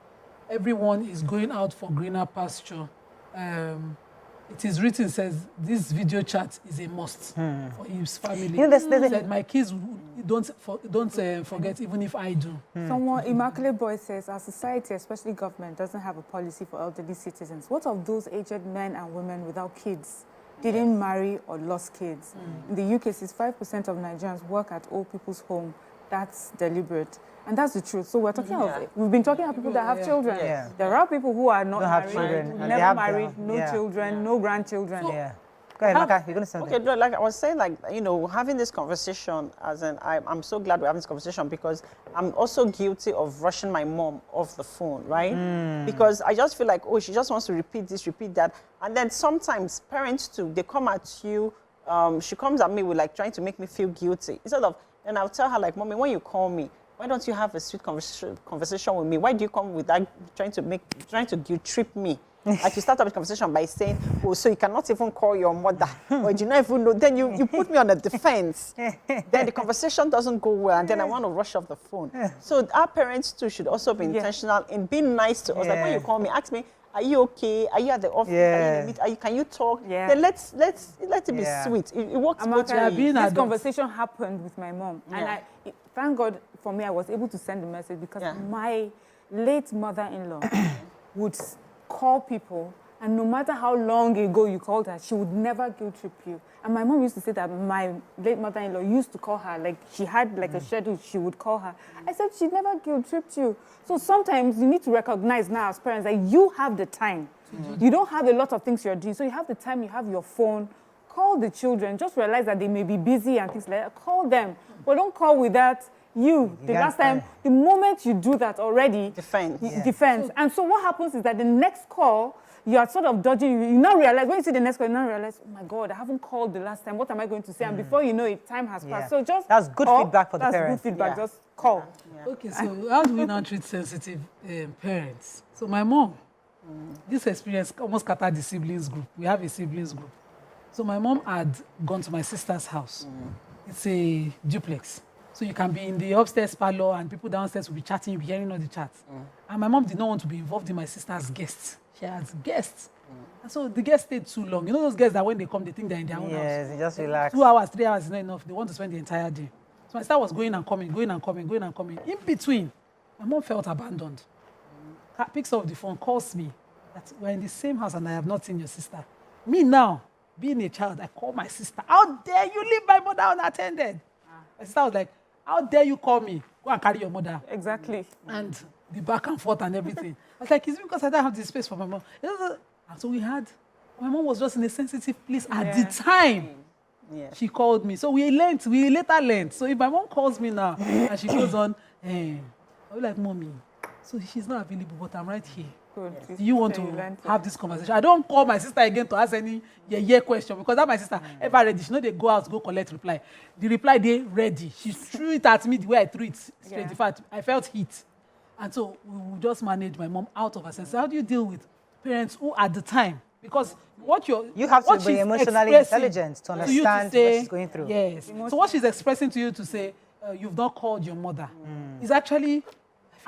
Everyone is going out for greener pasture. It is written, says, this video chat is a must for his family. You know, said, my kids don't forget even if I do. Someone, Immaculate Boy says, our society, especially government, doesn't have a policy for elderly citizens. What of those aged men and women without kids? Didn't marry or lost kids. In the UK, 65% of Nigerians work at old people's home. That's deliberate. And that's the truth. So we're talking we've been talking about people that have children. Yeah. There are people who are not married, who never married, no children, no grandchildren. So Go ahead, Maka, you're going to say something. Okay, like I was saying, like, you know, having this conversation, I'm so glad we're having this conversation because I'm also guilty of rushing my mom off the phone, right? Because I just feel like, oh, she just wants to repeat this, repeat that. And then sometimes parents too, they come at you, she comes at me with like trying to make me feel guilty. Instead of, and I'll tell her like, Mommy, when you call me, why don't you have a sweet conversation with me? Why do you come with that, trying to guilt trip me? Like you start up a conversation by saying, oh, so you cannot even call your mother, or you not even know. Then you put me on the defense. Then the conversation doesn't go well, and then I want to rush off the phone. So our parents too should also be intentional in being nice to us. Like when you call me, ask me, are you okay? Are you at the office? Are you, can you talk? Then let it be sweet. It works both ways. This conversation happened with my mom, and thank God for me, I was able to send a message because my late mother-in-law would call people, and no matter how long ago you called her, she would never guilt trip you. And my mom used to say that my late mother-in-law used to call her, like she had like a schedule, she would call her. I said, she never guilt tripped you. So sometimes you need to recognize now as parents that you have the time. You don't have a lot of things you're doing, so you have the time, you have your phone. Call the children, just realize that they may be busy and things like that. Call them, but don't call with that. The last time, the moment you do that already, defense. And so what happens is that the next call, you are sort of dodging, you now realize, when you see the next call, you now realize, oh my God, I haven't called the last time, what am I going to say? And before you know it, time has passed. So just that's good feedback for the parents. That's good feedback, just call. Okay, so how do we now treat sensitive parents? So my mom, this experience almost scattered the siblings group. We have a siblings group. So my mom had gone to my sister's house. It's a duplex. So you can be in the upstairs parlor and people downstairs will be chatting, you'll be hearing all the chats. And my mom did not want to be involved in my sister's guests. She has guests. And so the guests stayed too long. You know those guests that when they come, they think they're in their own house. Yes, they just relax. 2 hours, 3 hours is not enough. They want to spend the entire day. So my sister was going and coming, going and coming, going and coming. In between, my mom felt abandoned. Picks up the phone, calls me. That we're in the same house and I have not seen your sister. Me now, being a child, I call my sister. How dare you leave my mother unattended? My sister was like, how dare you call me? Go and carry your mother. Exactly. And the back and forth and everything. I was like, it's because I don't have the space for my mom. And so my mom was just in a sensitive place at the time. She called me. So we later learned. So if my mom calls me now and she goes on, I'll be like, Mommy, so she's not available, but I'm right here. Good. Do you want to have this conversation? I don't call my sister again to ask any question because that my sister ever ready. She know they go out, go collect reply. The reply they ready. She threw it at me the way I threw it straight. In fact, I felt heat. And so we will just manage my mom out of her sense. So how do you deal with parents who at the time, because you have to be emotionally intelligent to understand what she's going through. Yes. So what she's expressing to you to say, you've not called your mother, is actually,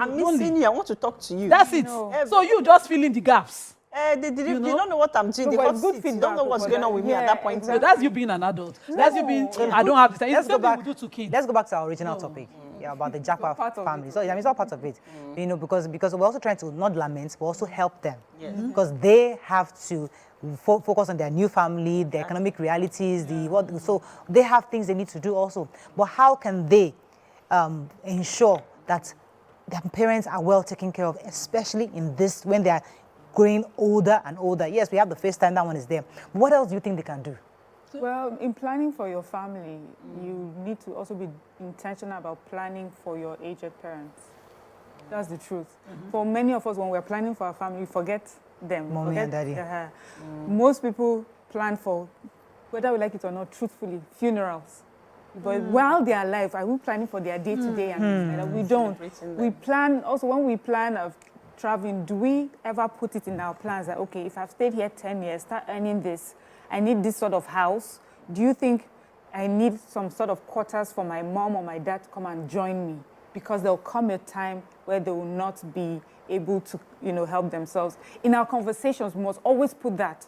I'm missing you. I want to talk to you. That's it. No. So you just fill in the gaps. They don't know what I'm doing. They don't know what's going on with me at that point. So that's you being an adult. That's you being, I don't have the time. Let's go back to our original topic. About the Japa family. So it's all part of it. You know, because we're also trying to not lament, but also help them. Because they have to focus on their new family, their economic realities, so they have things they need to do also. But how can they ensure that their parents are well taken care of, especially in this, when they are growing older and older? Yes, we have the FaceTime, that one is there. What else do you think they can do? Well, in planning for your family, you need to also be intentional about planning for your aged parents. That's the truth. For many of us, when we're planning for our family, we forget them. Mommy and daddy. Most people plan for, whether we like it or not, truthfully, funerals. But while they are alive, are we planning for their day-to-day? And we don't. We plan, also when we plan of traveling, do we ever put it in our plans that, okay, if I've stayed here 10 years, start earning this, I need this sort of house. Do you think I need some sort of quarters for my mom or my dad to come and join me? Because there'll come a time where they will not be able to, help themselves. In our conversations, we must always put that.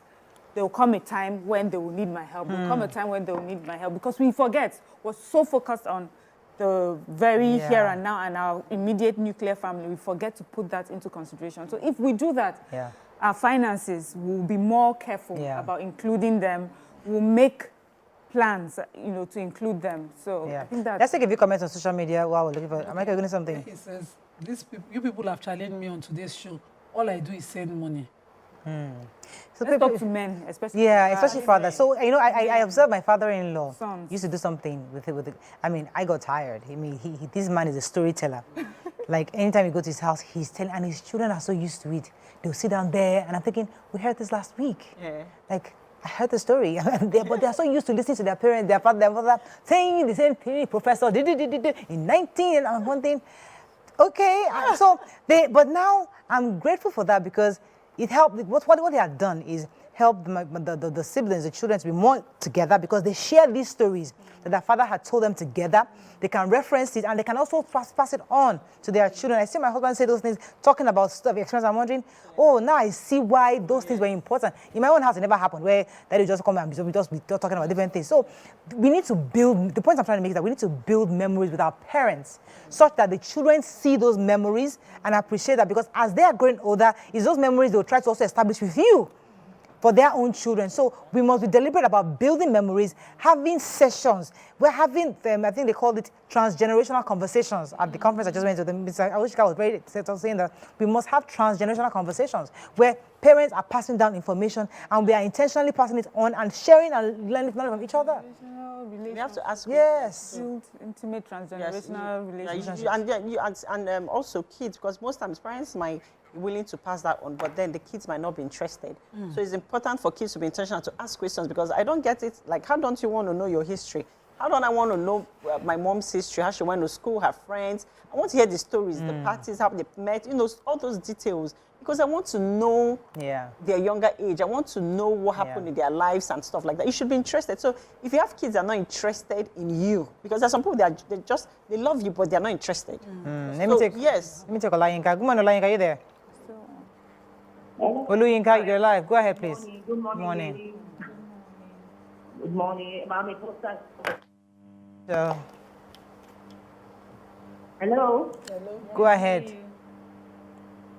There will come a time when they will need my help. There will come a time when they will need my help. Because we forget, we're so focused on the very here and now and our immediate nuclear family. We forget to put that into consideration. So if we do that, our finances will be more careful about including them. We'll make plans, to include them. So I think that. Let's take a few comments on social media while we're looking for. Am I going to something? He says, you people have challenged me on today's show. All I do is send money. So Let's talk to men, especially. Yeah, especially fathers. So, you know, I observed my father-in-law Sons. used to do something with it. I mean, I got tired. I mean, this man is a storyteller. Like, anytime you go to his house, he's telling, and his children are so used to it. They'll sit down there, and I'm thinking, we heard this last week. Yeah. Like, I heard the story, but they're so used to listening to their parents, their father, saying the same thing, professor, in 19, and I'm wondering, okay, but now I'm grateful for that because it helped. What they had done is help the siblings, the children to be more together because they share these stories that their father had told them together. They can reference it and they can also pass it on to their children. I see my husband say those things, talking about stuff, experience. I'm wondering, oh, now I see why those things were important. In my own house, it never happened where daddy just come and we just be talking about different things. So we need to build, the point I'm trying to make is that we need to build memories with our parents such that the children see those memories and appreciate that because as they are growing older, it's those memories they'll try to also establish with you for their own children. So we must be deliberate about building memories, having sessions. We're having, I think they called it transgenerational conversations at the conference I just went to. I wish I was very saying that we must have transgenerational conversations where parents are passing down information and we are intentionally passing it on and sharing and learning from each other. We have to ask yes. Build intimate transgenerational relationships. And also kids, because most times parents might be willing to pass that on, but then the kids might not be interested. So it's important for kids to be intentional to ask questions because I don't get it. Like, how don't you want to know your history? How don't I want to know my mom's history, how she went to school, her friends? I want to hear the stories, the parties, how they met, you know, all those details. Because I want to know their younger age. I want to know what happened in their lives and stuff like that. You should be interested. So if you have kids that are not interested in you, because there's some people that they love you, but they're not interested. Let me take Olayinka. Good morning, Olayinka. Are you there? Oluyinka, you're live. Go ahead, please. Good morning. Good morning. So, Hello. go ahead.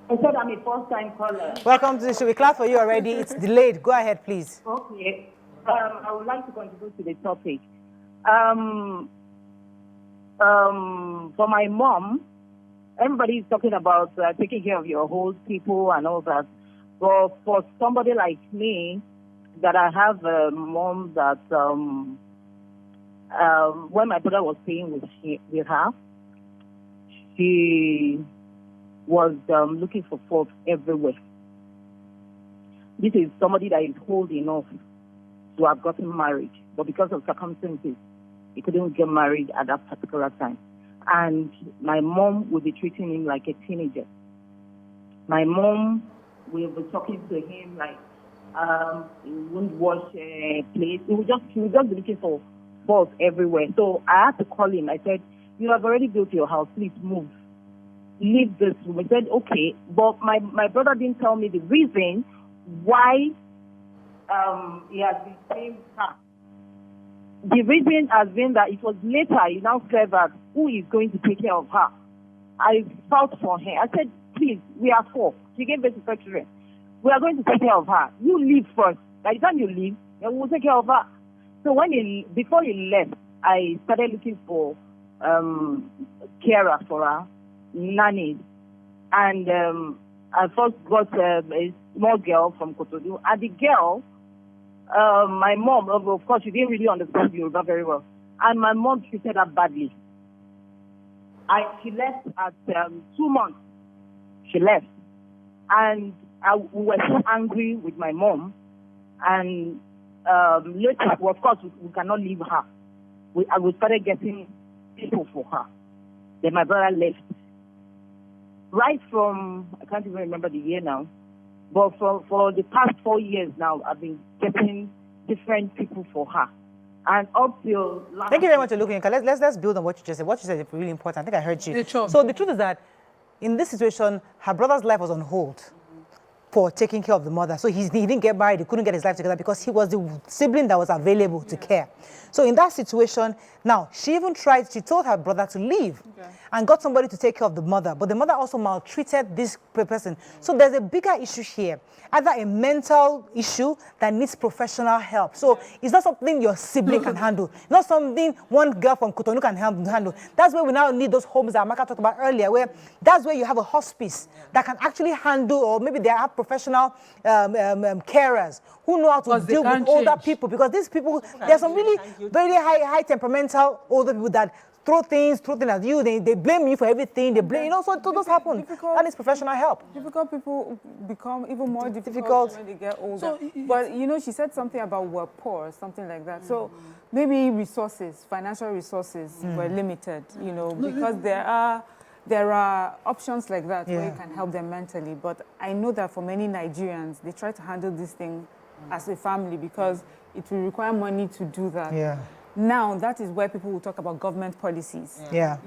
I said I'm a first-time caller. Welcome to the show. We clapped for you already. It's delayed. Go ahead, please. Okay. I would like to contribute to the topic. For my mom, everybody is talking about taking care of your old people and all that. But for somebody like me, that I have a mom that when my brother was staying with her, she was looking for fault everywhere. This is somebody that is old enough to have gotten married, but because of circumstances, he couldn't get married at that particular time. And my mom would be treating him like a teenager. My mom will be talking to him like he wouldn't wash a plate. He would just be looking for fault everywhere. So I had to call him. I said, "You have already built your house. Please move. Leave this room." I said, "Okay." But my brother didn't tell me the reason why he has been saying that. The reason has been that it was later he now said that who is going to take care of her. I fought for her. I said, "Please, we are four." She gave birth to 4 children. We are going to take care of her. You leave first. By the time you leave, then we'll take care of her. So before he left, I started looking for carer for her, nannies. And I first got a small girl from Cotonou. And the girl, my mom, of course, she didn't really understand Yoruba very well. And my mom treated her badly. She left at 2 months. She left. And we were so angry with my mom. And later, of course, we cannot leave her. We started getting people for her. Then my brother left. Right from, I can't even remember the year now, but for the past 4 years now, I've been getting different people for her. And up till last Thank you very much, Oluyinka. Let's build on what you just said. What you said is really important. I think I heard you. So the truth is that in this situation, her brother's life was on hold for taking care of the mother. So he didn't get married, he couldn't get his life together because he was the sibling that was available to care. So in that situation, now, she told her brother to leave and got somebody to take care of the mother. But the mother also maltreated this person. So there's a bigger issue here, either a mental issue that needs professional help. So it's not something your sibling can handle. Not something one girl from Cotonou can handle. That's where we now need those homes that Amaka talked about earlier, where that's where you have a hospice that can actually handle, or maybe they have professional carers who know how to deal with older people, because these people, there's some really very high temperamental older people that throw things at you. They blame you for everything. They blame, so those happen. That is professional help. Difficult people become even more difficult when they get older. So, but she said something about we're poor, something like that. So maybe financial resources were limited, because there are options like that where you can help them mentally. But I know that for many Nigerians, they try to handle this thing as a family because it will require money to do that. Yeah. Now, that is where people will talk about government policies. Yeah.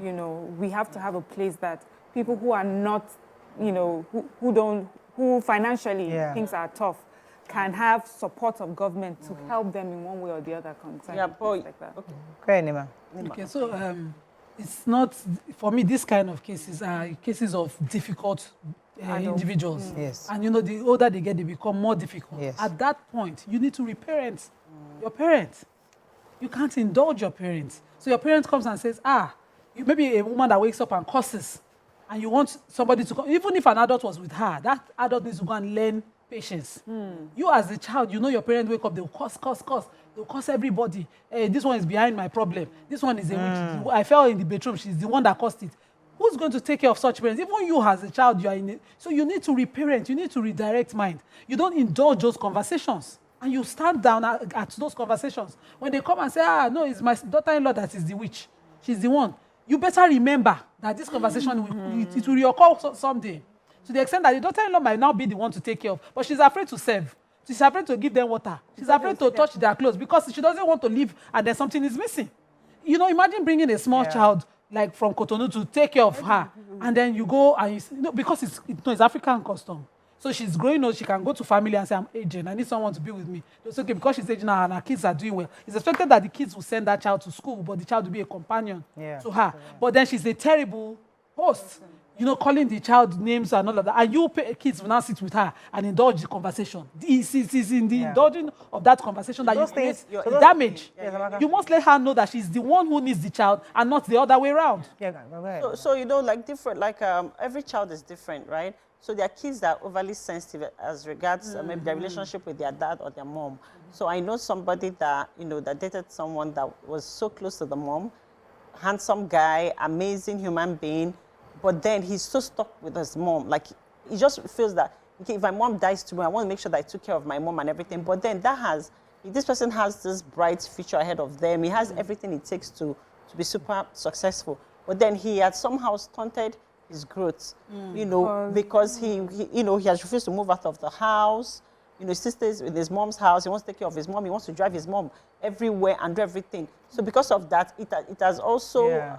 We have to have a place that people who are not, who financially things are tough, can have support of government to help them in one way or the other. Like that. Okay. Great, Nima. Okay, so it's not, for me, this kind of cases are cases of difficult individuals. Yes. And, the older they get, they become more difficult. Yes. At that point, you need to reparent your parents. You can't indulge your parents. So your parent comes and says, you may be a woman that wakes up and curses, and you want somebody to come, even if an adult was with her, that adult needs to go and learn patience. You as a child, your parents wake up, they'll curse. They'll curse everybody. Hey, this one is behind my problem. This one is a witch. I fell in the bedroom. She's the one that caused it. Who's going to take care of such parents? Even you as a child, you are in it. So you need to reparent. You need to redirect mind. You don't indulge those conversations. And you stand down at those conversations. When they come and say, no, it's my daughter-in-law that is the witch. She's the one. You better remember that this conversation, it will reoccur someday. To the extent that the daughter-in-law might now be the one to take care of. But she's afraid to serve. She's afraid to give them water. She's afraid to touch their clothes because she doesn't want to leave and then something is missing. Imagine bringing a small child like from Cotonou to take care of her. And then you go and because it's African custom. So she's growing up, she can go to family and say, I'm aging, I need someone to be with me. It's okay, because she's aging now and her kids are doing well. It's expected that the kids will send that child to school, but the child will be a companion to her. But then she's a terrible host, calling the child names and all of that. And kids will now sit with her and indulge the conversation. It's in the indulging of that conversation that you create damage. You must let her know that she's the one who needs the child and not the other way around. So different, every child is different, right? So there are kids that are overly sensitive as regards maybe their relationship with their dad or their mom. So I know somebody that, that dated someone that was so close to the mom, handsome guy, amazing human being, but then he's so stuck with his mom. Like, he just feels that, okay, if my mom dies tomorrow, I want to make sure that I took care of my mom and everything. But then this person has this bright future ahead of them. He has everything it takes to be super successful. But then he had somehow stunted his growth, because he has refused to move out of the house. He still stays in his mom's house. He wants to take care of his mom. He wants to drive his mom everywhere and do everything. So because of that, it has also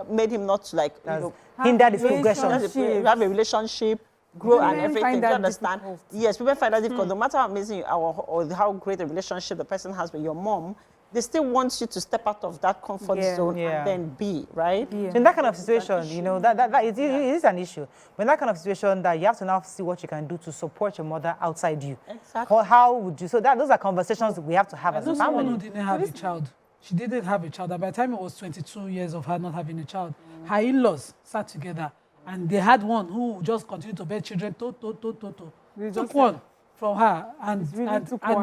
made him not to hinder his progression. Have a relationship, grow and everything. Do you understand? Yes, people find that difficult. No matter how amazing or how great a relationship the person has with your mom, they still want you to step out of that comfort zone and then be, right? So in that kind of situation, it is an issue. But in that kind of situation, that you have to now see what you can do to support your mother outside you. Exactly. How would you? So those are conversations we have to have as a family. Someone who didn't have a child. She didn't have a child. And by the time it was 22 years of her not having a child, her in-laws sat together and they had one who just continued to bear children. Took one from her and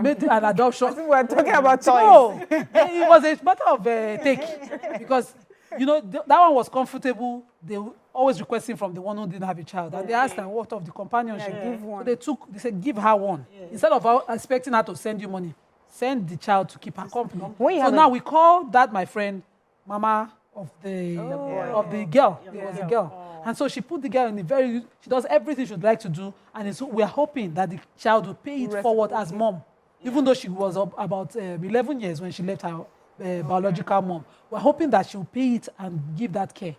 made an adoption. I think we're talking about choice. No, it was a matter of take because that one was comfortable. They were always requesting from the one who didn't have a child, and they asked her what of the companionship. So they said give her one instead of expecting her to send you money. Send the child to keep her company. So now we call that my friend, Mama of the girl. It was a girl. And so she put the girl in she does everything she'd like to do. And so we're hoping that the child will pay it forward as mom. Even though she was about 11 years when she left her biological mom. We're hoping that she'll pay it and give that care.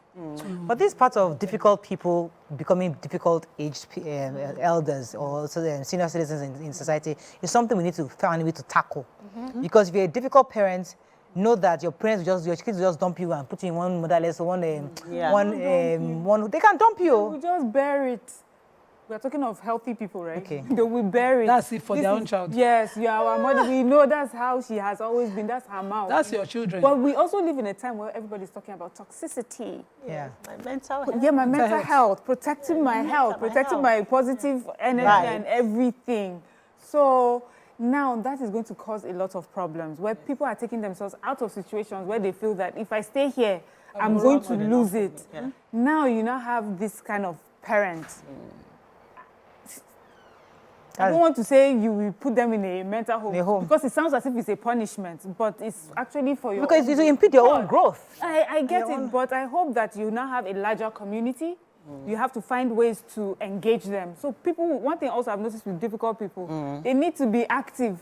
But this part of difficult people becoming difficult aged elders or senior citizens in society is something we need to find a way to tackle. Because if you're a difficult parent, know that your kids will just dump you and put you in one motherless or one they can dump you. We just bear it. We're talking of healthy people, right? Okay. They will bear it. That's it for their own child. Yes, you are our mother. We know that's how she has always been. That's her mouth. That's your children. But we also live in a time where everybody's talking about toxicity. Yeah. My mental health. Yeah, my mental health, protecting my health, protecting my positive energy and everything. So now that is going to cause a lot of problems where people are taking themselves out of situations where they feel that if I stay here, I'm going to lose it. Yeah. Now you now have this kind of parents. I don't want to say you will put them in a mental home because it sounds as if it's a punishment, but it's actually for your because it will impede your own growth. I get it, but I hope that you now have a larger community. You have to find ways to engage them. So people, one thing also I've noticed with difficult people, they need to be active.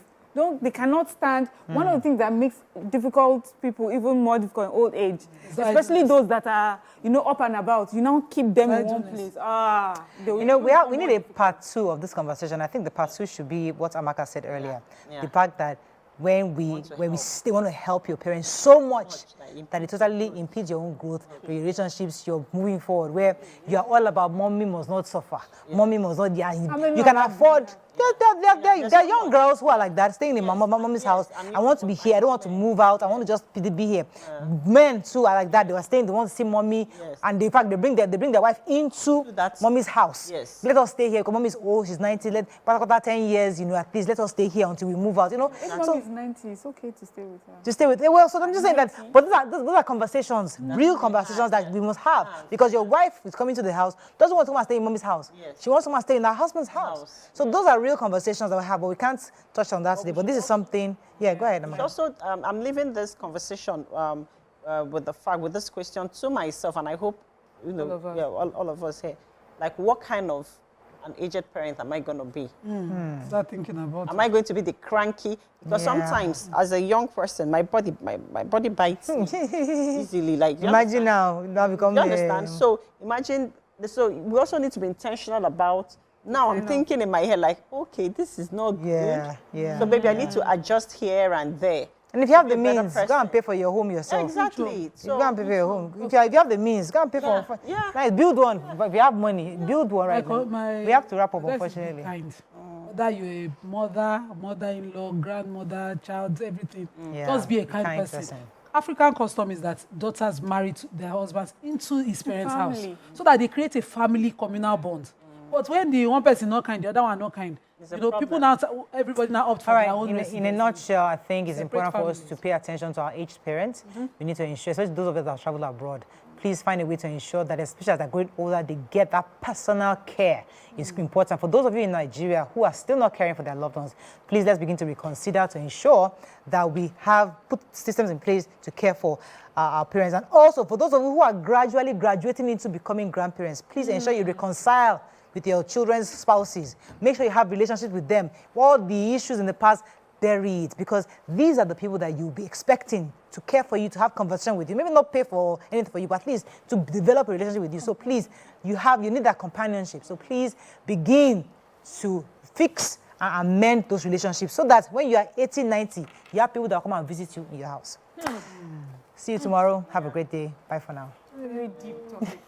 They cannot stand. One of the things that makes difficult people even more difficult in old age, especially those that are, up and about, you now keep them in one place. We need a part 2 of this conversation. I think the part 2 should be what Amaka said earlier. Yeah. The fact that when we want to help your parents so much that it totally impedes your own growth, your relationships, you're moving forward, where you're all about mommy must not suffer, mommy must not, you can afford. There are young girls who are like that, staying in mommy's house. I want to be here. I don't want to move out. I want to just be here. Men too are like that. They want to see mommy, and in fact they bring their wife into mommy's house. Yes. Let us stay here because mommy's old. She's 90. After 10 years, at least let us stay here until we move out. If mommy's 90, it's okay to stay with her. To stay with her. Well, so I'm just saying that. But those are conversations, real conversations that we must have, because your wife is coming to the house, doesn't want to come and stay in mommy's house. She wants to come and stay in her husband's house. So those are real conversations that we have, but we can't touch on that today. But this is something. Yeah, go ahead. Also, I'm leaving this conversation with this question to myself, and I hope all of us here. Like, what kind of an aged parent am I going to be? Start thinking about. Am I going to be the cranky? Because sometimes, as a young person, my body bites me easily. Like, imagine now become. You understand? So imagine. So we also need to be intentional about. Now I'm thinking in my head, like, okay, this is not good. So maybe I need to adjust here and there. And if you have the means, go and pay for your home yourself. Exactly. So go and pay for your home. If you have the means, go and pay for it. Nice, build one. But if you have money, build one right now. We have to wrap up, unfortunately. Whether you're a mother, mother-in-law, grandmother, child, everything. Just be a kind person. African custom is that daughters marry their husbands into his parents' house so that they create a family communal bond. But when the one person not kind, the other one not kind, people now, everybody now opt for their own. In a nutshell, I think it's important for us to pay attention to our aged parents. We need to ensure, especially those of us that travel abroad, please find a way to ensure that, especially as they're growing older, they get that personal care. It's important. For those of you in Nigeria who are still not caring for their loved ones, please let's begin to reconsider to ensure that we have put systems in place to care for our parents. And also, for those of you who are gradually graduating into becoming grandparents, please ensure you reconcile with your children's spouses. Make sure you have relationships with them. All the issues in the past, bury it, because these are the people that you'll be expecting to care for you, to have conversation with you. Maybe not pay for anything for you, but at least to develop a relationship with you. So please, you need that companionship. So please begin to fix and amend those relationships so that when you are 80, 90, you have people that will come and visit you in your house. See you tomorrow. Have a great day. Bye for now. Very deep topic.